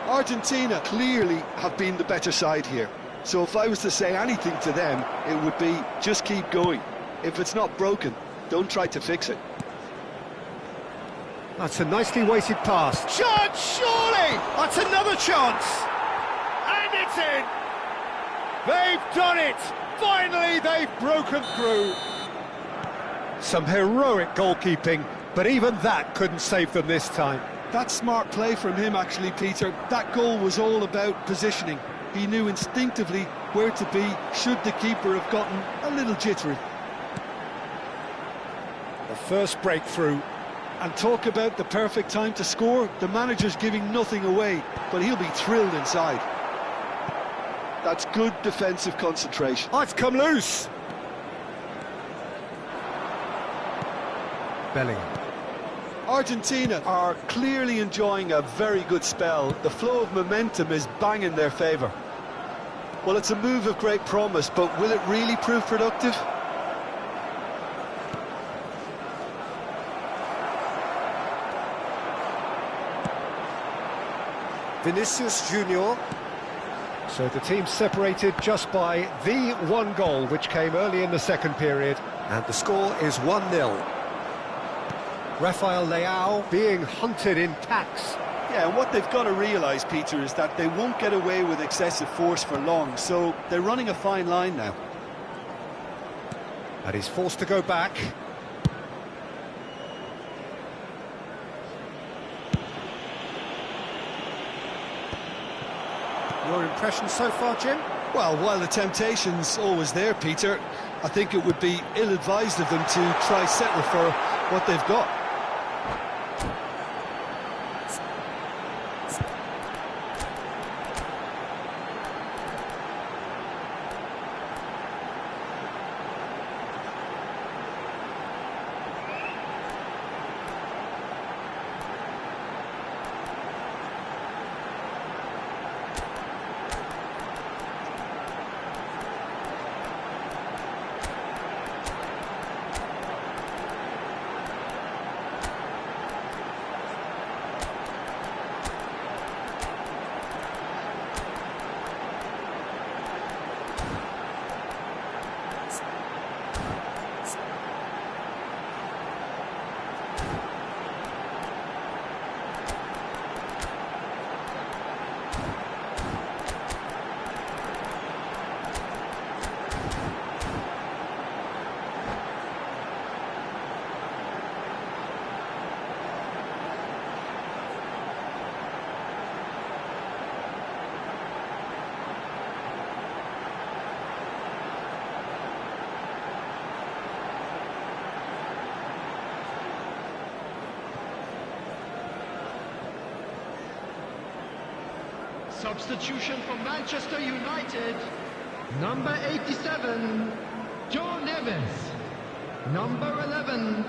Argentina clearly have been the better side here. So if I was to say anything to them, it would be just keep going. If it's not broken, don't try to fix it. That's a nicely weighted pass. Chance, surely! That's another chance! And it's in! They've done it! Finally, they've broken through. Some heroic goalkeeping, but even that couldn't save them this time. That's smart play from him, actually, Peter. That goal was all about positioning. He knew instinctively where to be should the keeper have gotten a little jittery. The first breakthrough. And talk about the perfect time to score. The manager's giving nothing away, but he'll be thrilled inside. That's good defensive concentration. Oh, it's come loose. Bellingham. Argentina are clearly enjoying a very good spell. The flow of momentum is bang in their favour. Well, it's a move of great promise, but will it really prove productive? Vinicius Junior. So the team separated just by the one goal, which came early in the second period, and the score is 1-0. Rafael Leao being hunted in packs. Yeah, and what they've got to realise, Peter, is that they won't get away with excessive force for long, so they're running a fine line now. And he's forced to go back. Your impression so far, Jim? Well, while the temptation's always there, Peter, I think it would be ill-advised of them to try settle for what they've got. Substitution for Manchester United. Number 87, Joe Neves. Number 11,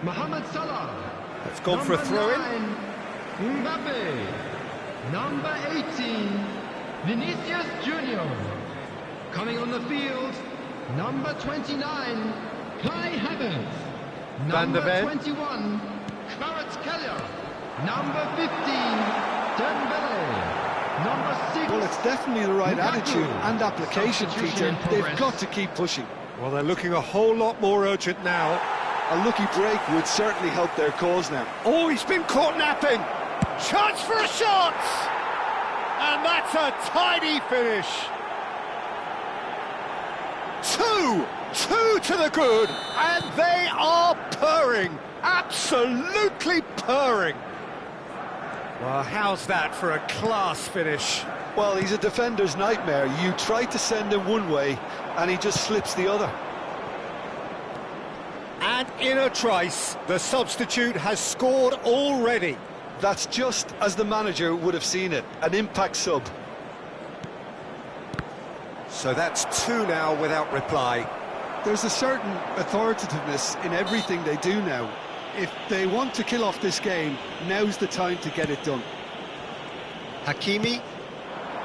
Mohamed Salah. It's gone for a throw-in. Mbappe. Number 18, Vinicius Junior. Coming on the field, number 29, Kai Havertz. Van der Number Ven. 21, Kvaratskhelia. Number 15, Dembele. Number 6. Well, it's definitely the right Lukaku. attitude and application, Substitution Peter. in They've progress. got to keep pushing. Well, they're looking a whole lot more urgent now. A lucky break would certainly help their cause now. Oh, he's been caught napping. Chance for a shot! And that's a tidy finish. Two to the good, and they are purring. Absolutely purring. Well, how's that for a class finish? Well, he's a defender's nightmare. You try to send him one way, and he just slips the other. And in a trice, the substitute has scored already. That's just as the manager would have seen it, an impact sub. So that's two now without reply. There's a certain authoritativeness in everything they do now. If they want to kill off this game, now's the time to get it done. Hakimi.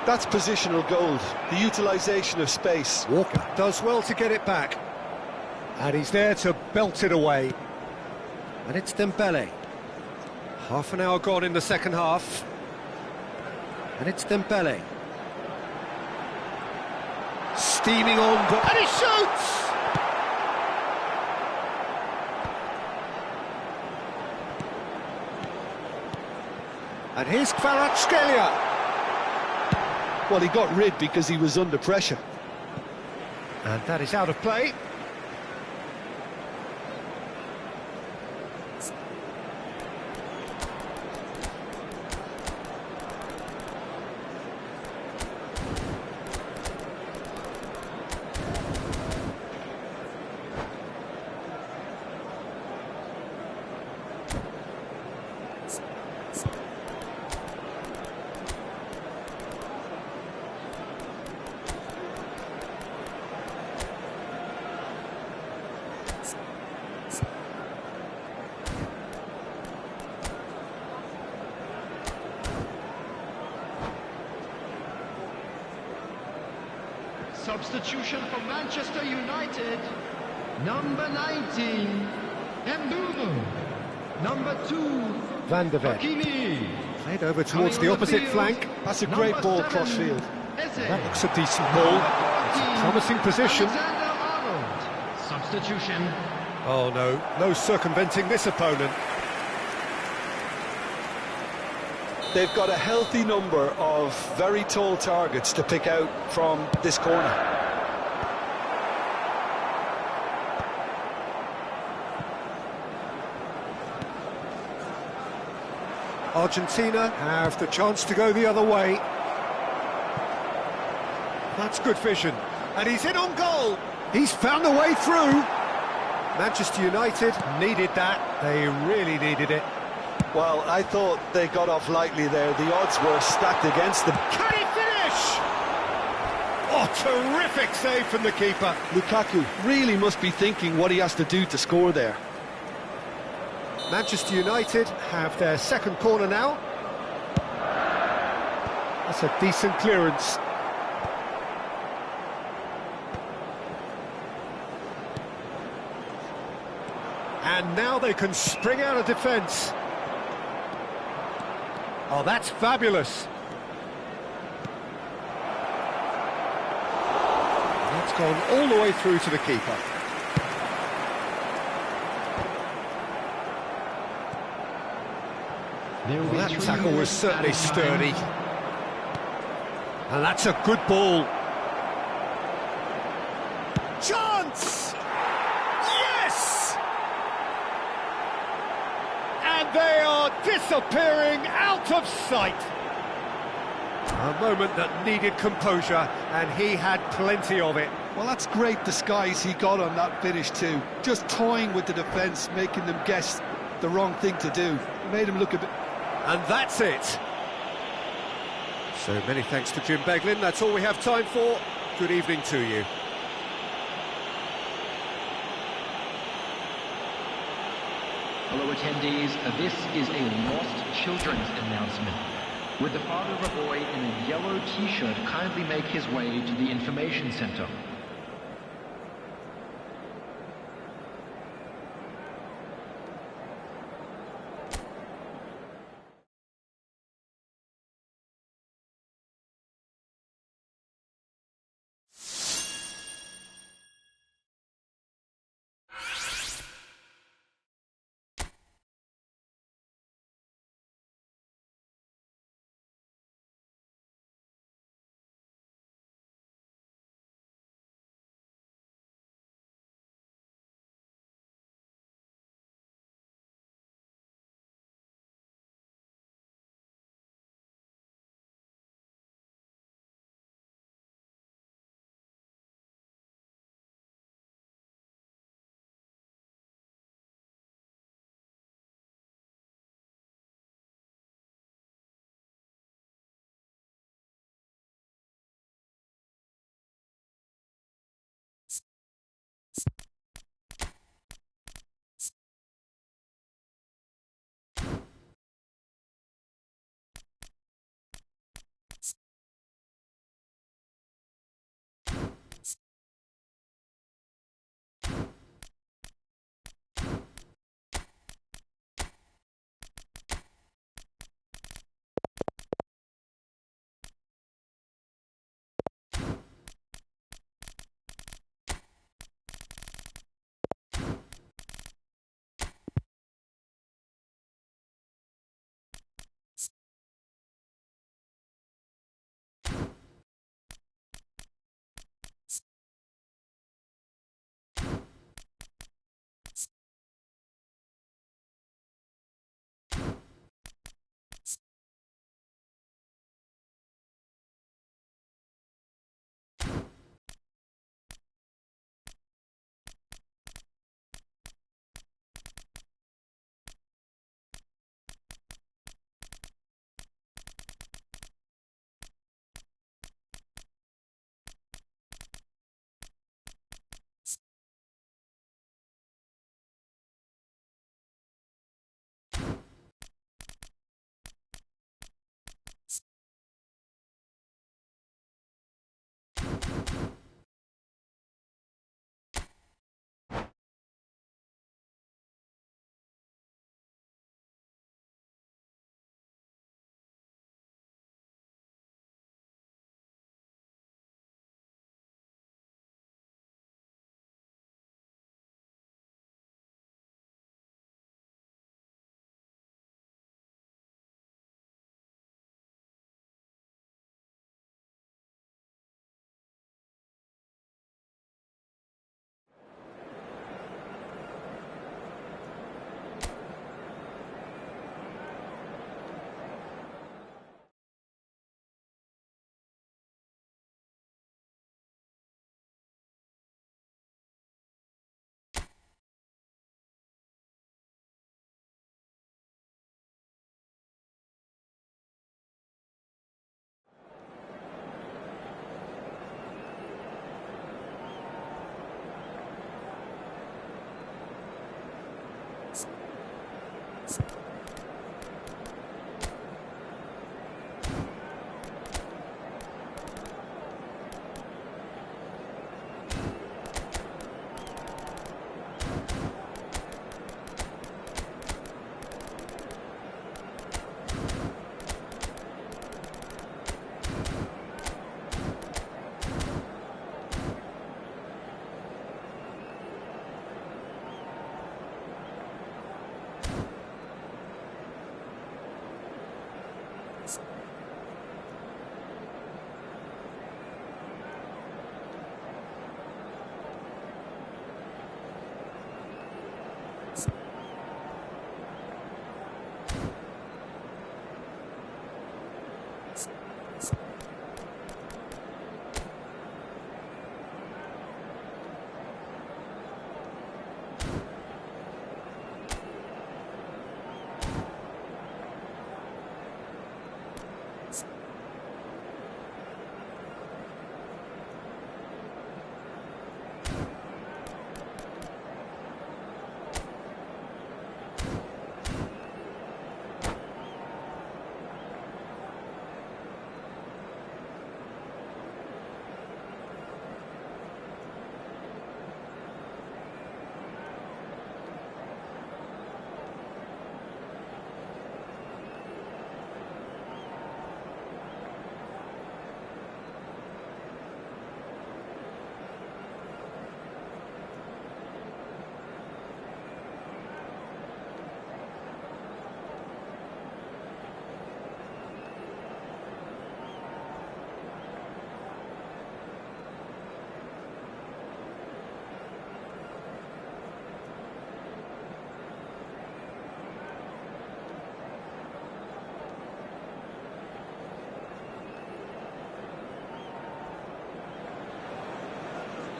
That's positional gold, the utilisation of space. Walker does well to get it back. And he's there to belt it away. And it's Dembele. Half an hour gone in the second half. And it's Dembele. Steaming on, and he shoots! And here's Kvaratskhelia. Well, he got rid because he was under pressure. And that is out of play. Substitution for Manchester United. Number 19, Mbeumo. Number 2, Van der Ven. Hakimi. Played over Coming towards on the opposite field, flank. That's a number great ball 7, cross-field. Eze. That looks a decent ball. It's a promising position. Alexander-Arnold. Substitution. Oh no, no circumventing this opponent. They've got a healthy number of very tall targets to pick out from this corner. Argentina have the chance to go the other way. That's good vision. And he's in on goal. He's found a way through. Manchester United needed that. They really needed it. Well, I thought they got off lightly there. The odds were stacked against them. Can he finish? Oh, terrific save from the keeper. Lukaku really must be thinking what he has to do to score there. Manchester United have their second corner now. That's a decent clearance. And now they can spring out of defence. Oh, that's fabulous. That's gone all the way through to the keeper. Well, that tackle was certainly sturdy. And that's a good ball. Chance! Yes! And they are disappearing out of sight. A moment that needed composure, and he had plenty of it. Well, that's great disguise he got on that finish too. Just toying with the defence, making them guess the wrong thing to do. It made him look a bit... And that's it. So many thanks to Jim Beglin. That's all we have time for. Good evening to you. Hello attendees, this is a lost children's announcement. Would the father of a boy in a yellow t-shirt kindly make his way to the information center?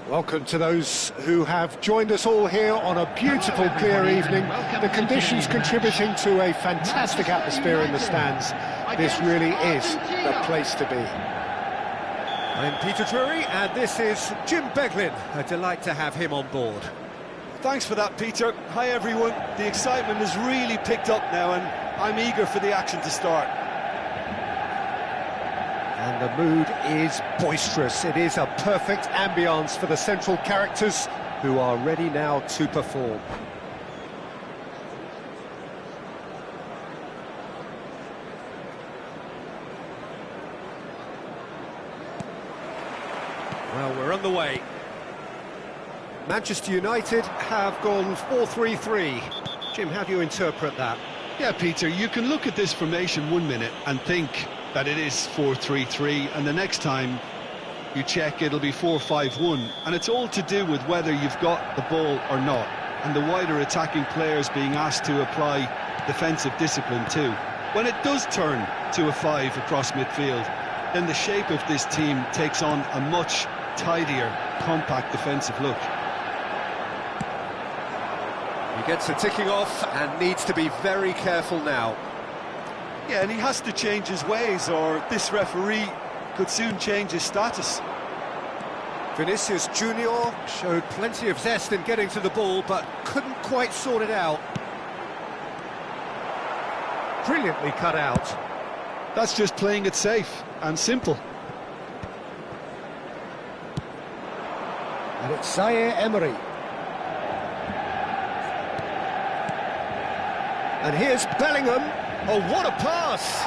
Welcome to those who have joined us all here on a beautiful, clear evening. The conditions contributing to a fantastic atmosphere in the stands. This really is the place to be. I'm Peter Drury, and this is Jim Beglin. A delight to have him on board. Thanks for that, Peter. Hi, everyone. The excitement has really picked up now, and I'm eager for the action to start. And the mood is boisterous. It is a perfect ambience for the central characters who are ready now to perform. Well, we're on the way. Manchester United have gone 4-3-3. Jim, how do you interpret that? Yeah, Peter, you can look at this formation 1 minute and think that it is 4-3-3, and the next time you check it'll be 4-5-1, and it's all to do with whether you've got the ball or not, and the wider attacking players being asked to apply defensive discipline too. When it does turn to a 5 across midfield, then the shape of this team takes on a much tidier, compact defensive look. He gets the ticking off and needs to be very careful now. Yeah, and he has to change his ways, or this referee could soon change his status. Vinicius Junior showed plenty of zest in getting to the ball, but couldn't quite sort it out. Brilliantly cut out. That's just playing it safe and simple. And it's Zaire Emery. And here's Bellingham. Oh, what a pass!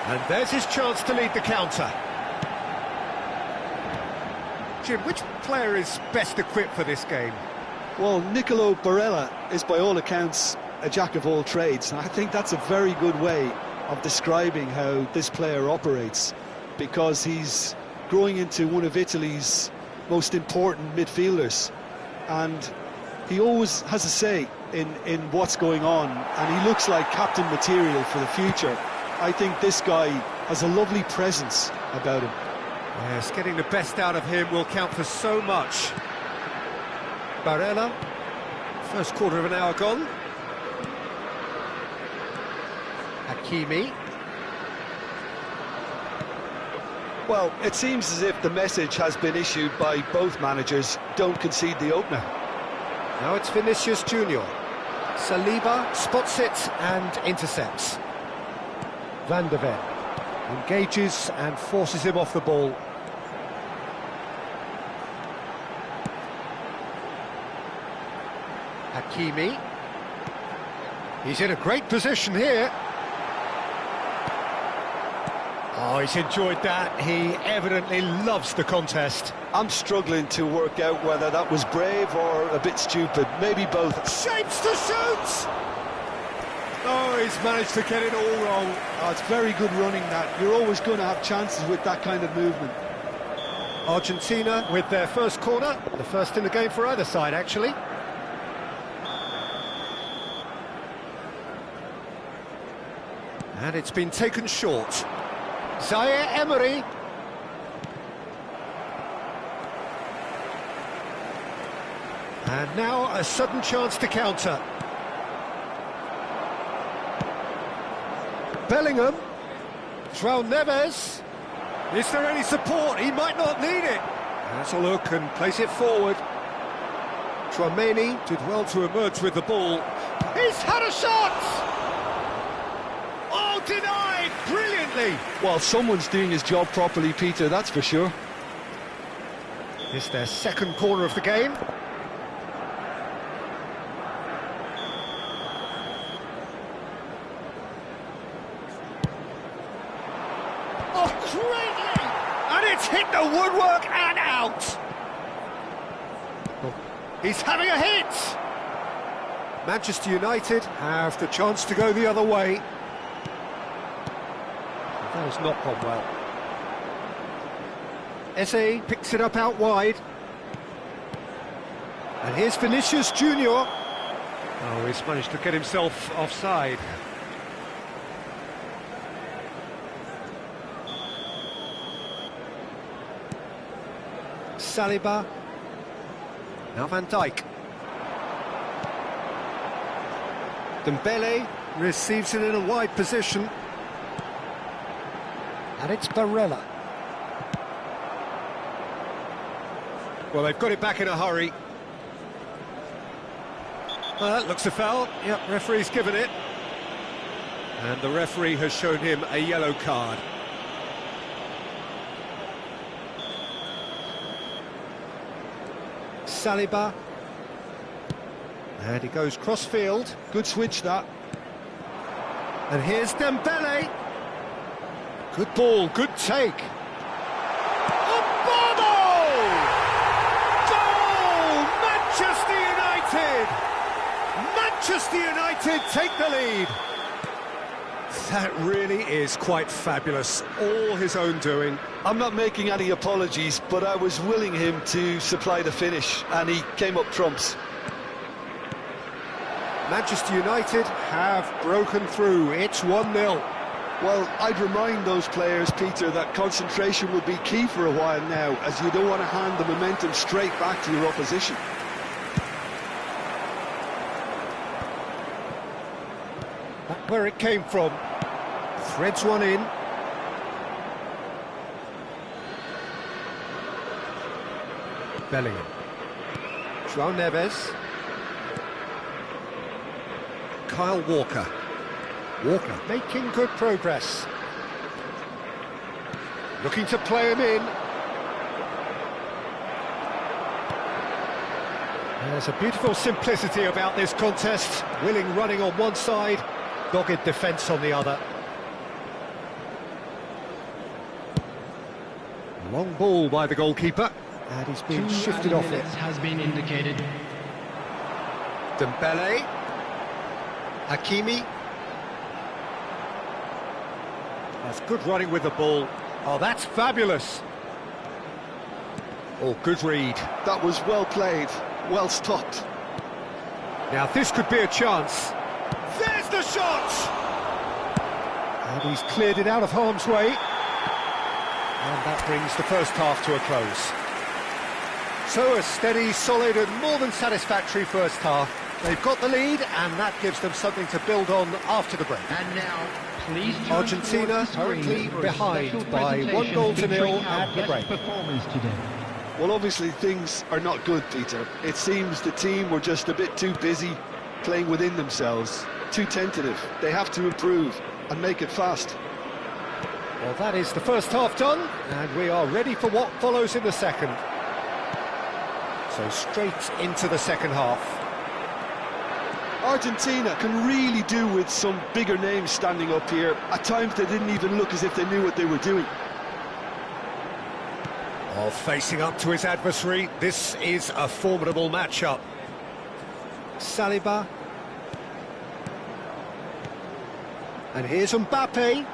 And there's his chance to lead the counter. Jim, which player is best equipped for this game? Well, Nicolo Barella is by all accounts a jack of all trades, and I think that's a very good way of describing how this player operates, because he's growing into one of Italy's most important midfielders, and he always has a say in what's going on, and he looks like captain material for the future. I think this guy has a lovely presence about him. Yes, getting the best out of him will count for so much. Barella, first quarter of an hour gone. Hakimi. Well, it seems as if the message has been issued by both managers: don't concede the opener. Now it's Vinicius Junior. Saliba spots it and intercepts. Van de Ven engages and forces him off the ball. Hakimi. He's in a great position here. Oh, he's enjoyed that. He evidently loves the contest. I'm struggling to work out whether that was brave or a bit stupid. Maybe both. Shapes to shoot! Oh, he's managed to get it all wrong. Oh, it's very good running, that. You're always going to have chances with that kind of movement. Argentina with their first corner. The first in the game for either side, actually. And it's been taken short. Zaire Emery. And now a sudden chance to counter. Bellingham. João Neves. Is there any support? He might not need it. Has a look and plays it forward. Tchouaméni did well to emerge with the ball. He's had a shot! Oh, denied brilliantly! Well, someone's doing his job properly, Peter, that's for sure. It's their second corner of the game. Oh, greatly! And it's hit the woodwork and out! Oh, he's having a hit! Manchester United have the chance to go the other way. That has not gone well. Eze picks it up out wide. And here's Vinicius Junior. Oh, he's managed to get himself offside. Saliba. Now Van Dijk. Dembele receives it in a wide position. And it's Barella. Well, they've got it back in a hurry. Well, that looks a foul. Yep, referee's given it. And the referee has shown him a yellow card. Saliba. And he goes cross-field. Good switch, that. And here's Dembele. Good ball, good take. Manchester United! Manchester United take the lead. That really is quite fabulous, all his own doing. I'm not making any apologies, but I was willing him to supply the finish, and he came up trumps. Manchester United have broken through. It's 1-0. Well, I'd remind those players, Peter, that concentration will be key for a while now, as you don't want to hand the momentum straight back to your opposition. Back where it came from. Threads one in. Bellingham. João Neves. Kyle Walker. Walker making good progress. Looking to play him in. There's a beautiful simplicity about this contest. Willing running on one side, dogged defence on the other. Long ball by the goalkeeper, and he's been shifted off it. Has been indicated. Dembele. Hakimi. That's good running with the ball. Oh, that's fabulous. Oh, good read. That was well played, well stopped. Now this could be a chance. There's the shot! And he's cleared it out of harm's way. And that brings the first half to a close. So a steady, solid and more than satisfactory first half. They've got the lead and that gives them something to build on after the break. And now, please turn Argentina towards the screen currently for a behind special by 1-0 featuring at our the best break. performance today. Well, obviously things are not good, Peter. It seems the team were just a bit too busy playing within themselves, too tentative. They have to improve and make it fast. Well, that is the first half done, and we are ready for what follows in the second. So straight into the second half. Argentina can really do with some bigger names standing up here. At times they didn't even look as if they knew what they were doing. While facing up to his adversary, this is a formidable matchup. Saliba. And here's Mbappe.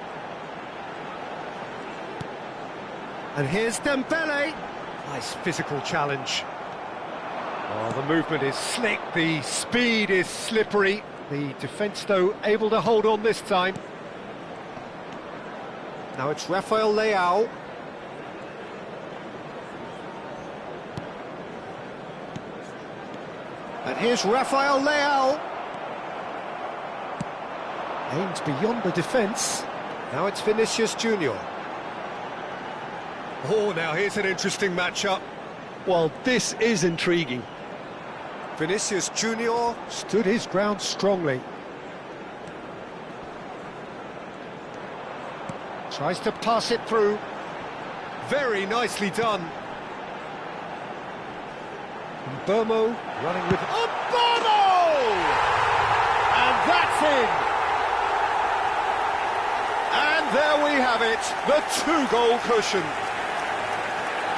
And here's Dembele. Nice physical challenge. Oh, the movement is slick, the speed is slippery. The defence, though, able to hold on this time. Now it's Rafael Leao. And here's Rafael Leao. Aims beyond the defence. Now it's Vinicius Junior. Oh, now here's an interesting matchup. Well, this is intriguing. Vinicius Junior stood his ground strongly. Tries to pass it through. Very nicely done. Burmo running with... Burmo! And that's in! And there we have it, the two-goal cushion.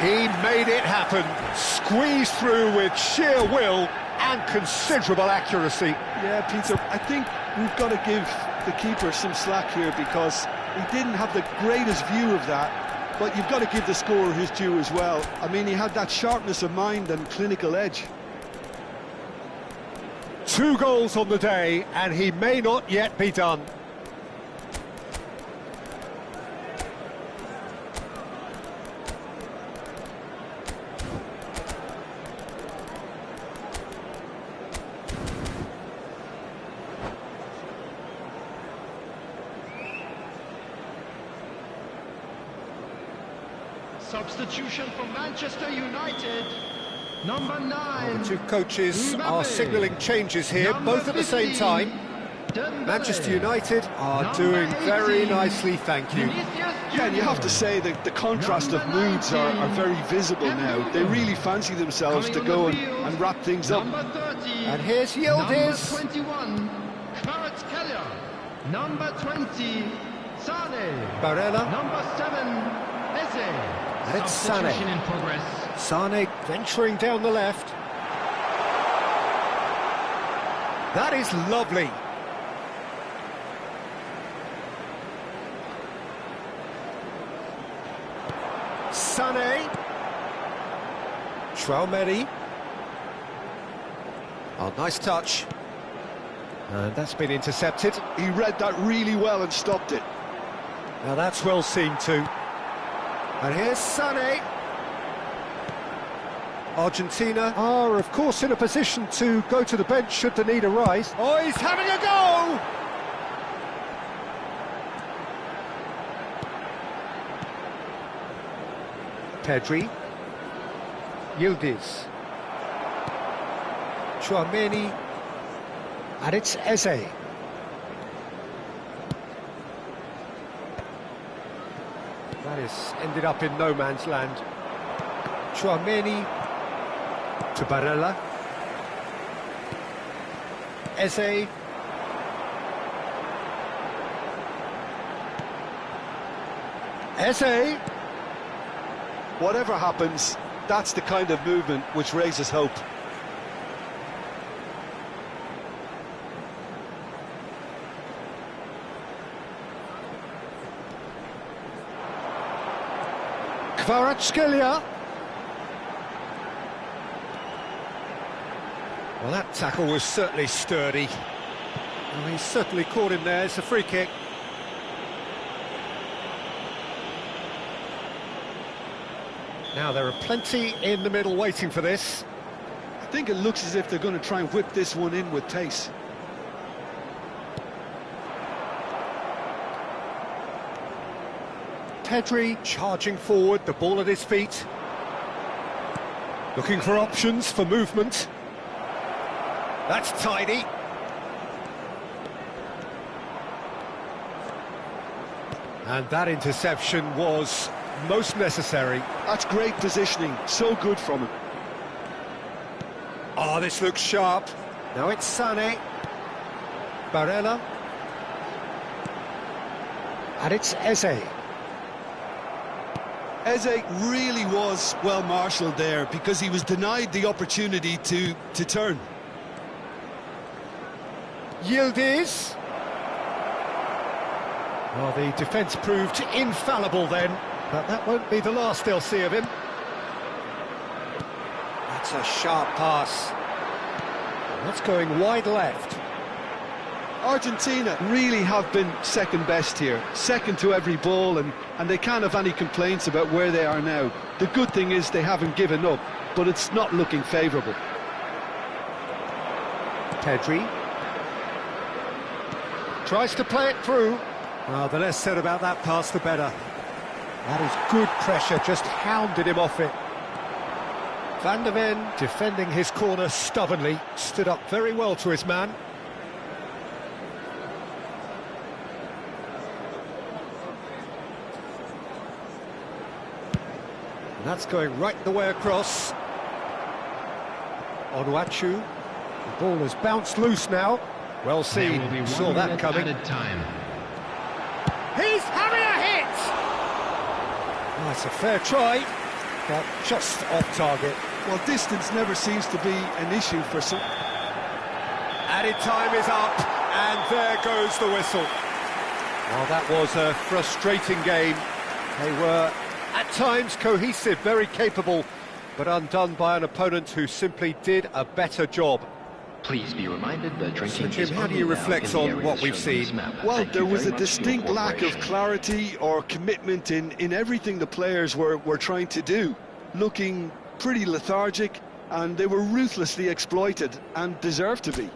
He made it happen, squeezed through with sheer will and considerable accuracy. Yeah, Peter, I think we've got to give the keeper some slack here because he didn't have the greatest view of that, but you've got to give the scorer his due as well. I mean, he had that sharpness of mind and clinical edge. 2 goals on the day, and he may not yet be done. Substitution for Manchester United. Number 9. The two coaches are signalling changes here, Number both at the same 50, time. Dembele. Manchester United are Number doing very 18, nicely, thank you. Vinicius Yeah, and you have to Junior. say that the contrast of Number moods are 19, very visible now. They really fancy themselves to Coming go on the field, and wrap things up. Number 30. And here's Number Yildiz. 21. Kvaratskhelia. Number 20. Sane. Barella. Number 7. Eze. And it's Substitution Sane. in progress. Sane venturing down the left. That is lovely. Sane. Traumeri. Oh, nice touch. And that's been intercepted. He read that really well and stopped it. Now that's well seen too. And here's Sane. Argentina are, of course, in a position to go to the bench should the need arise. Oh, he's having a go! Pedri. Yildiz. Chouameni. And it's Eze. That has ended up in no man's land. Chouameni to Barella. Eze. Eze. Whatever happens, that's the kind of movement which raises hope. Kvaratskhelia. Well, that tackle was certainly sturdy. Well, he's certainly caught him there. It's a free kick. Now, there are plenty in the middle waiting for this. I think it looks as if they're going to try and whip this one in with pace. Pedri charging forward, the ball at his feet. Looking for options for movement. That's tidy. And that interception was most necessary. That's great positioning, so good from him. Oh, this looks sharp. Now it's Sane. Barella. And it's Eze. Eze really was well marshalled there because he was denied the opportunity to turn. Yildiz. Well, the defence proved infallible then, but that won't be the last they'll see of him. That's a sharp pass. That's going wide left. Argentina really have been second best here, second to every ball, and they can't have any complaints about where they are now. The good thing is they haven't given up, but it's not looking favourable. Pedri tries to play it through. Well, the less said about that pass, the better. That is good pressure, just hounded him off it. Van der Ven, defending his corner stubbornly, stood up very well to his man. And that's going right the way across. Onuachu. The ball has bounced loose now. Well seen, saw that coming. Time. He's having a hit! Oh, it's a fair try, but just off target. Well, distance never seems to be an issue for some. Added time is up, and there goes the whistle. Well, that was a frustrating game. They were, at times, cohesive, very capable, but undone by an opponent who simply did a better job. Please be reminded that drinking So, Jim, is how do only you allowed reflect in the on areas what we've shown on this seen? map. Well, Thank there you was very a much for your distinct lack of cooperation. clarity or commitment in everything the players were trying to do. Looking pretty lethargic, and they were ruthlessly exploited and deserved to be.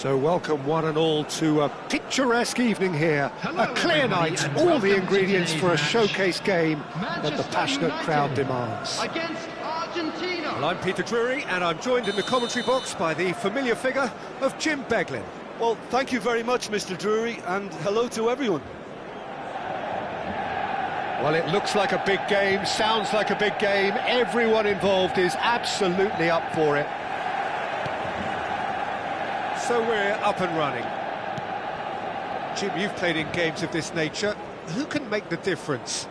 So welcome one and all to a picturesque evening here. Hello, a clear everybody, night, and all welcome the to ingredients today's for a match. showcase game that the Manchester passionate United crowd demands. Against Argentina. Well, I'm Peter Drury, and I'm joined in the commentary box by the familiar figure of Jim Beglin. Well, thank you very much, Mr. Drury, and hello to everyone. Well, it looks like a big game, sounds like a big game. Everyone involved is absolutely up for it. So we're up and running. Jim, you've played in games of this nature. Who can make the difference?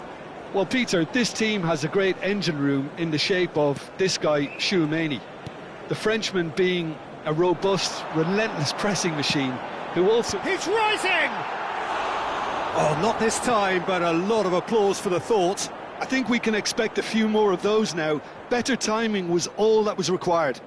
Well, Peter, this team has a great engine room in the shape of this guy, Tchouaméni. The Frenchman being a robust, relentless pressing machine who also... He's rising! Oh, not this time, but a lot of applause for the thought. I think we can expect a few more of those now. Better timing was all that was required.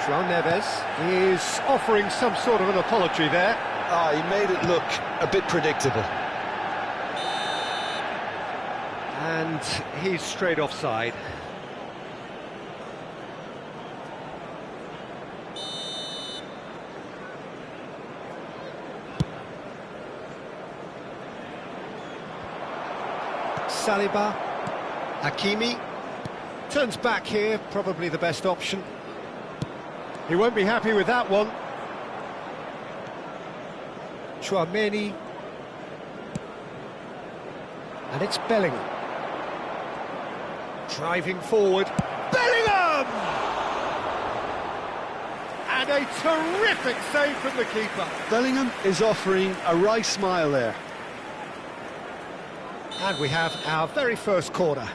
João Neves is offering some sort of an apology there. He made it look a bit predictable. And he's straight offside. Saliba, Hakimi, turns back here, probably the best option. He won't be happy with that one. Tchouaméni. And it's Bellingham. Driving forward. Bellingham! And a terrific save from the keeper. Bellingham is offering a wry smile there. And we have our very first corner.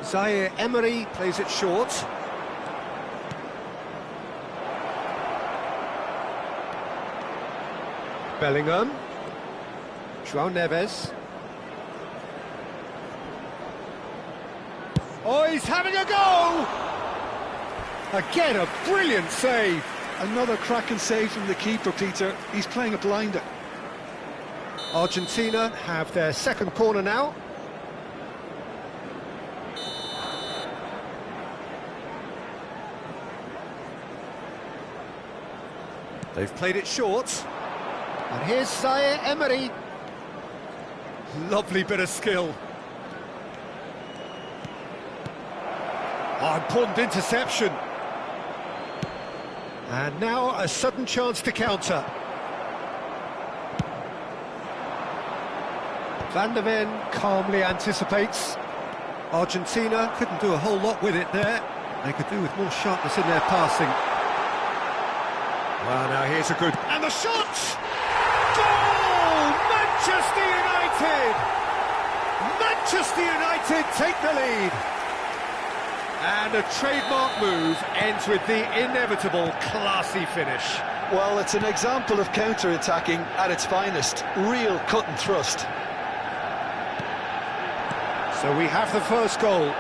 Zaire Emery plays it short. Bellingham. João Neves. Oh, he's having a go! Again, a brilliant save. Another cracking save from the keeper, Peter. He's playing a blinder. Argentina have their second corner now. They've played it short. And here's Zaire Emery. Lovely bit of skill. Oh, important interception. And now a sudden chance to counter. Van der Ven calmly anticipates. Argentina couldn't do a whole lot with it there. They could do with more sharpness in their passing. Well, now here's a good... And the shot! Goal! Manchester United! Manchester United take the lead. And a trademark move ends with the inevitable classy finish. Well, it's an example of counter-attacking at its finest. Real cut and thrust. So we have the first goal.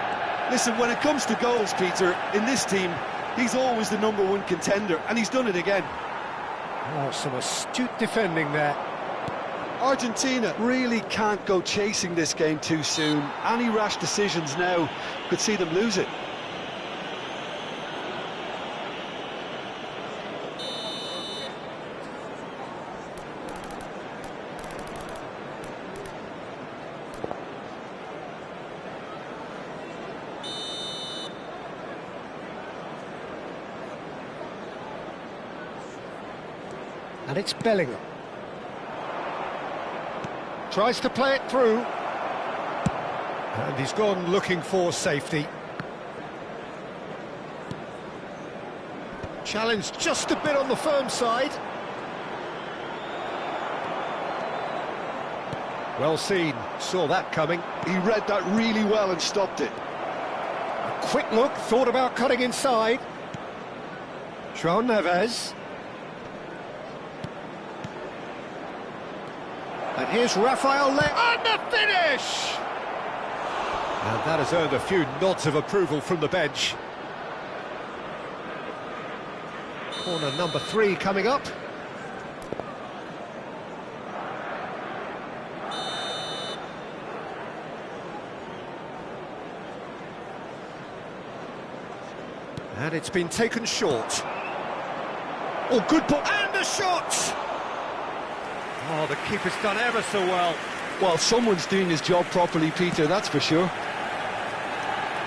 Listen, when it comes to goals, Peter, in this team, he's always the #1 contender, and he's done it again. Oh, some astute defending there. Argentina really can't go chasing this game too soon. Any rash decisions now could see them lose it. And it's Bellingham. Tries to play it through. And he's gone looking for safety. Challenge just a bit on the firm side. Well seen, saw that coming. He read that really well and stopped it. A quick look, thought about cutting inside. João Neves. And here's Rafael and the finish! And that has earned a few nods of approval from the bench. Corner number 3 coming up. And it's been taken short. Oh, good ball, and the shot! Oh, the keeper's done ever so well. Well, someone's doing his job properly, Peter, that's for sure.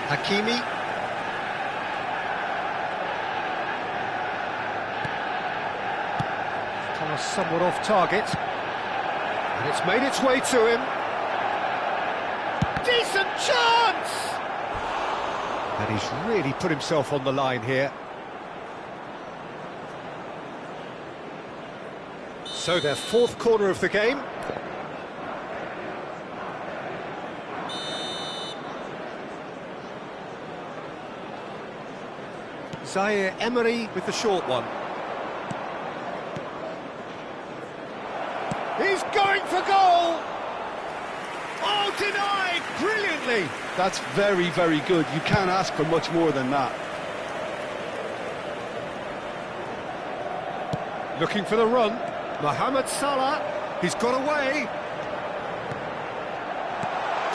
Hakimi. Pass somewhat off target. And it's made its way to him. Decent chance! And he's really put himself on the line here. So their 4th corner of the game. Zaire Emery with the short one. He's going for goal! Oh, denied brilliantly! That's very, very good. You can't ask for much more than that. Looking for the run. Mohamed Salah, he's got away.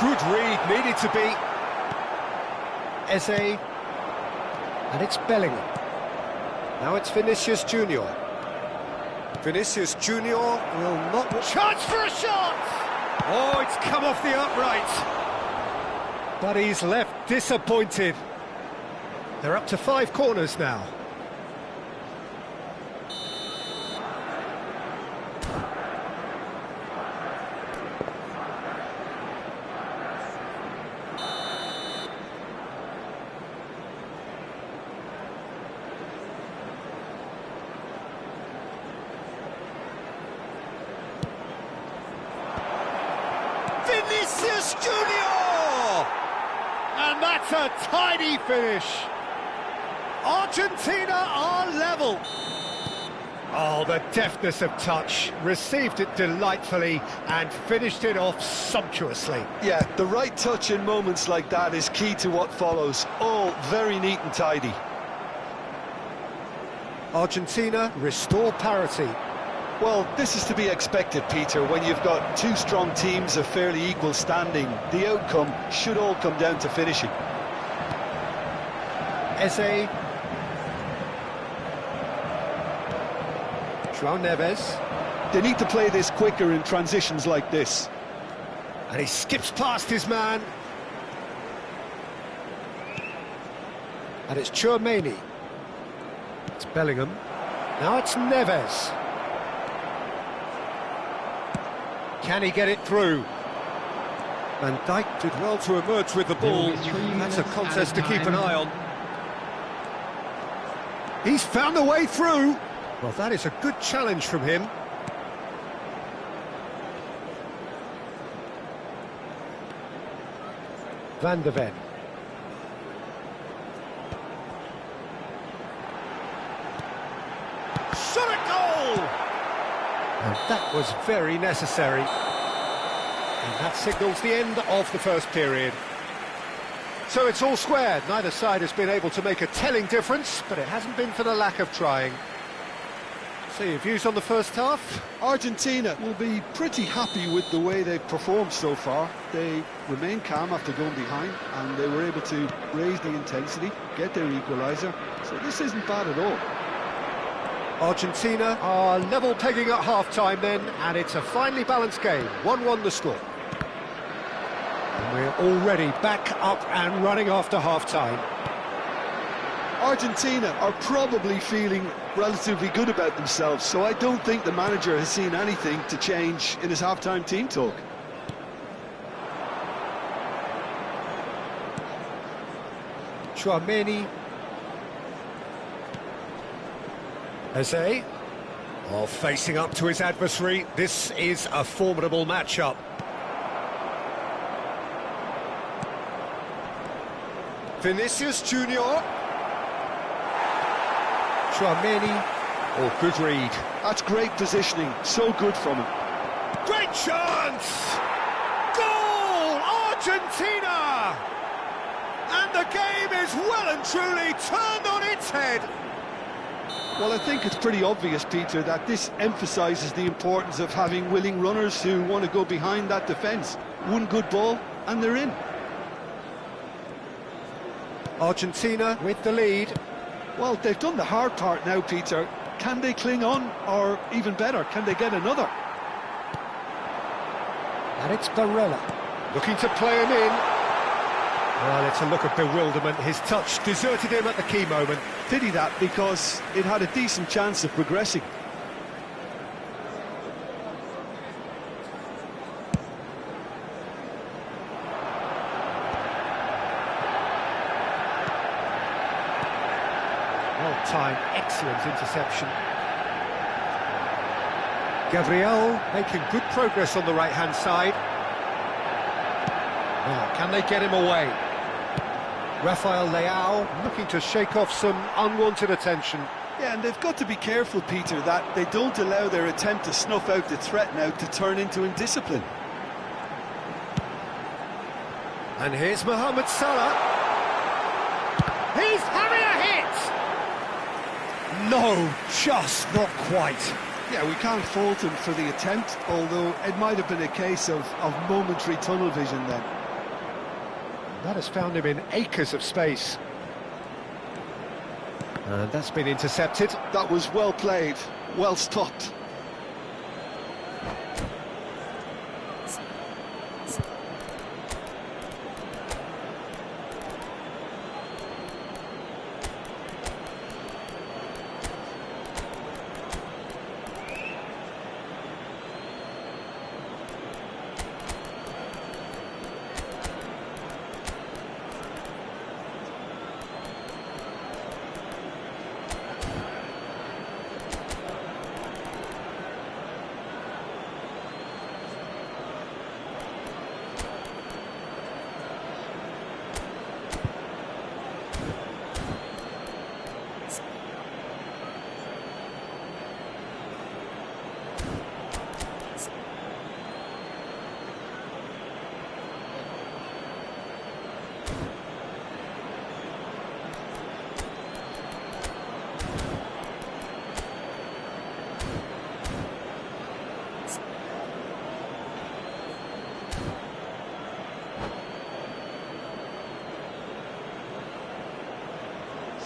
Good read, needed to be. Eze. And it's Bellingham. Now it's Vinicius Junior. Vinicius Junior will not... Chance for a shot! Oh, it's come off the upright. But he's left disappointed. They're up to 5 corners now. Vinicius Junior! And that's a tidy finish. Argentina are level. Oh, the deftness of touch. Received it delightfully and finished it off sumptuously. Yeah, the right touch in moments like that is key to what follows. All very neat and tidy. Argentina restore parity. Well, this is to be expected, Peter, when you've got 2 strong teams of fairly equal standing. The outcome should all come down to finishing. Eze. João Neves. They need to play this quicker in transitions like this. And he skips past his man. And it's Tchouaméni. It's Bellingham. Now it's Neves. Can he get it through? Van Dijk did well to emerge with the ball. That's a contest to keep an eye on. He's found a way through. Well, that is a good challenge from him. Van de Ven. And that was very necessary. And that signals the end of the first period. So it's all squared. Neither side has been able to make a telling difference, but it hasn't been for the lack of trying. So your views on the first half? Argentina will be pretty happy with the way they've performed so far. They remain calm after going behind, and they were able to raise the intensity, get their equaliser. So this isn't bad at all. Argentina are level pegging at half-time then, and it's a finely balanced game. 1-1 the score. And we're already back up and running after half-time. Argentina are probably feeling relatively good about themselves, so I don't think the manager has seen anything to change in his half-time team talk. Chouameni. Eze. Oh, facing up to his adversary. This is a formidable matchup. Vinicius Junior. Chouameni. Oh, good read. That's great positioning, so good from him. Great chance! Goal! Argentina! And the game is well and truly turned on its head. Well, I think it's pretty obvious, Peter, that this emphasises the importance of having willing runners who want to go behind that defence. One good ball, and they're in. Argentina with the lead. Well, they've done the hard part now, Peter. Can they cling on, or even better, can they get another? And it's Barella looking to play him in. Well, it's a look of bewilderment. His touch deserted him at the key moment. Pity that, because it had a decent chance of progressing. Well-timed, excellent interception. Gabriel making good progress on the right-hand side. Now, can they get him away? Rafael Leao looking to shake off some unwanted attention. Yeah, and they've got to be careful, Peter, that they don't allow their attempt to snuff out the threat now to turn into indiscipline. And here's Mohamed Salah. He's having a hit! No, just not quite. Yeah, we can't fault him for the attempt, although it might have been a case of momentary tunnel vision then. That has found him in acres of space. And that's been intercepted. That was well played, well stopped.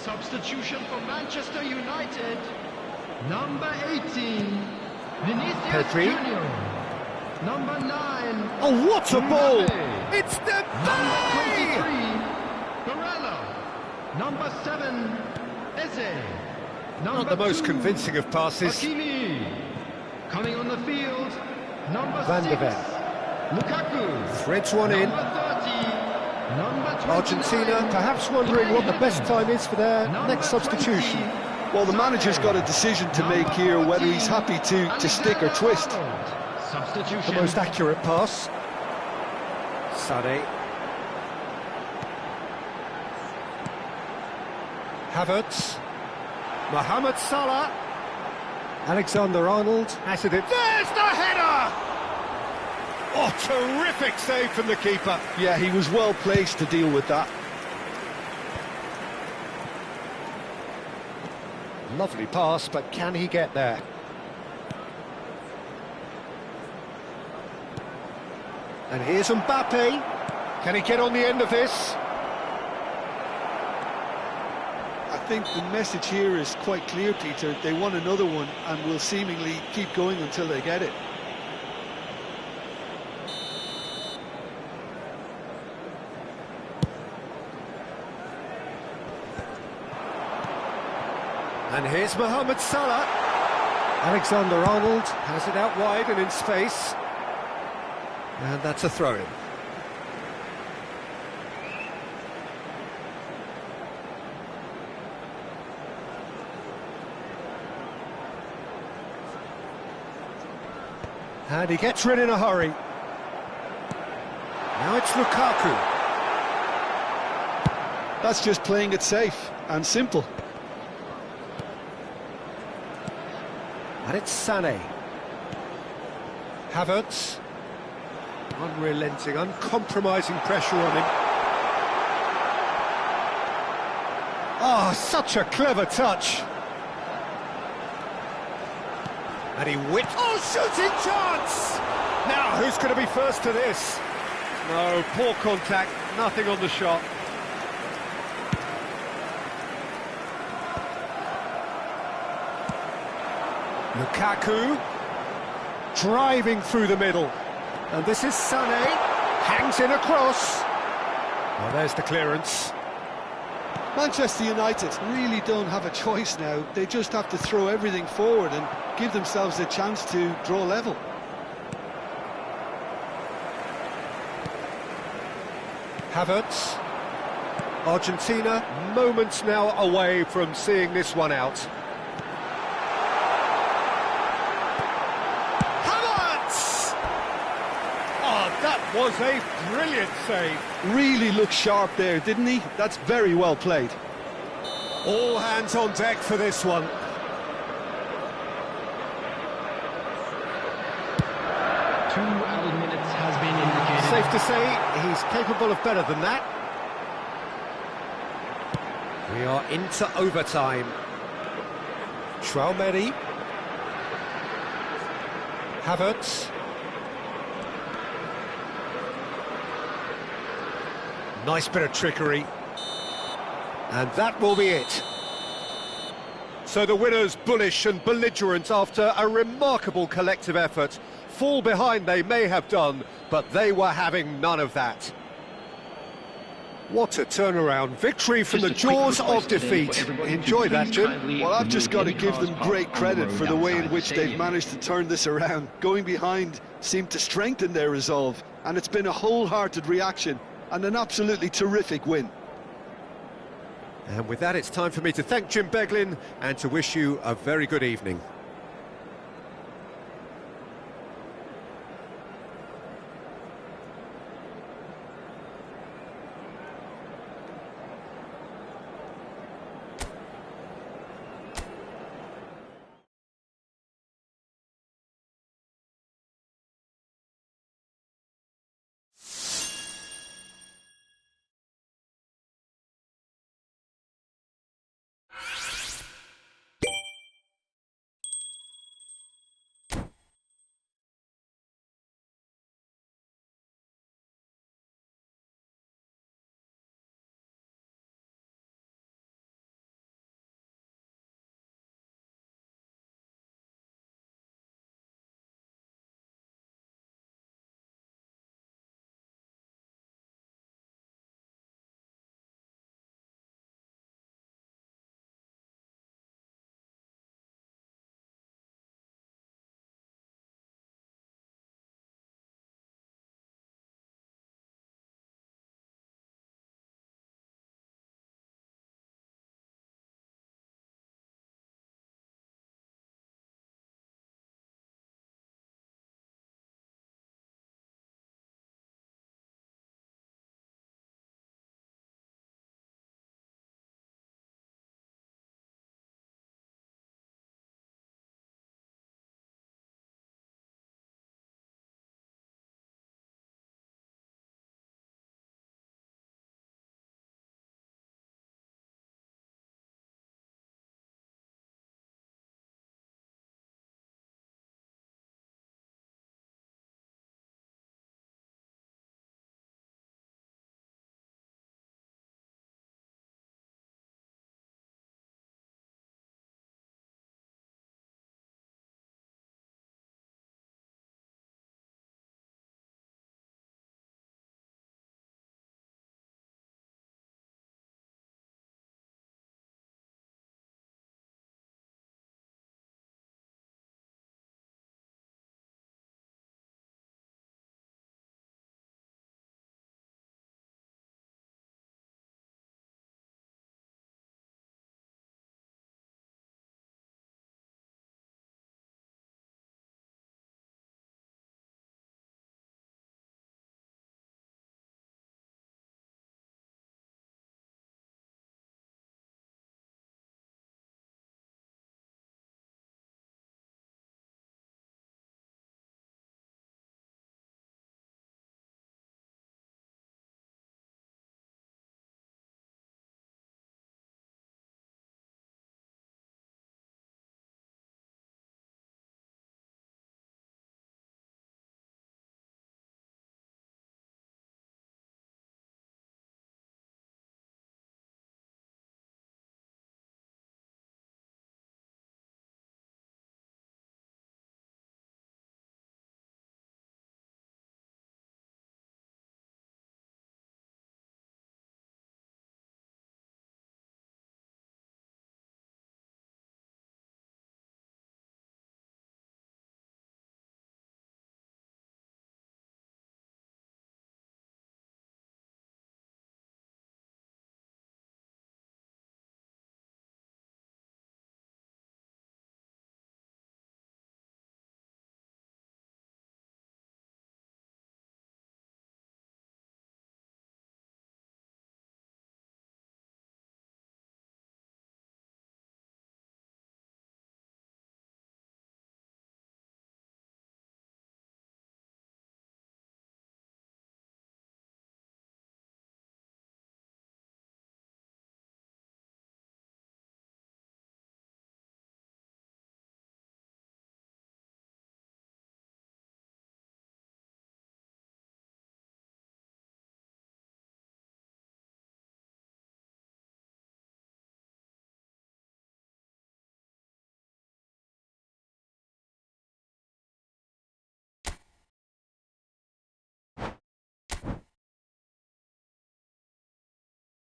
Substitution for Manchester United. Number 18, Vinicius Pedri. Junior. Number 9. Oh, what a ball! Mbappe. It's the Number 23, Barella. Number 7, Eze. Number Not the most 2, convincing of passes. Hakimi. Coming on the field, number Van de 6, Ven. Lukaku. Threads one in. Number 30, number 29, Argentina perhaps wondering what the best time is for their number next substitution. 20, Well, the manager's got a decision to make here, whether he's happy to stick or twist. Substitution. The most accurate pass. Sané. Havertz. Mohamed Salah. Alexander-Arnold has it in. There's the header! Oh, terrific save from the keeper. Yeah, he was well placed to deal with that. Lovely pass, but can he get there? And here's Mbappe. Can he get on the end of this? I think the message here is quite clear, Peter. They want another one and will seemingly keep going until they get it. And here's Mohamed Salah. Alexander-Arnold has it out wide and in space. And that's a throw-in. And he gets rid in a hurry. Now it's Lukaku. That's just playing it safe and simple. And it's Sané. Havertz. Unrelenting, uncompromising pressure on him. Oh, such a clever touch. And he whipped. Oh, shooting chance! Now, who's going to be first to this? No, poor contact, nothing on the shot. Lukaku, driving through the middle. And this is Sané, hangs in across. Well, there's the clearance. Manchester United really don't have a choice now. They just have to throw everything forward and give themselves a chance to draw level. Havertz. Argentina, moments now away from seeing this one out. Havertz! Oh, that was a brilliant save. Really looked sharp there, didn't he? That's very well played. All hands on deck for this one. 2 added minutes has been indicated. Safe to say, he's capable of better than that. We are into overtime. Traumeri. Havertz. Nice bit of trickery. And that will be it. So the winners, bullish and belligerent after a remarkable collective effort. Fall behind they may have done, but they were having none of that. What a turnaround. Victory from the jaws of defeat. Enjoy that, Jim. Well, I've just got to give them great credit for the way in which they've managed to turn this around. Going behind seemed to strengthen their resolve, and it's been a wholehearted reaction and an absolutely terrific win. And with that, it's time for me to thank Jim Beglin and to wish you a very good evening.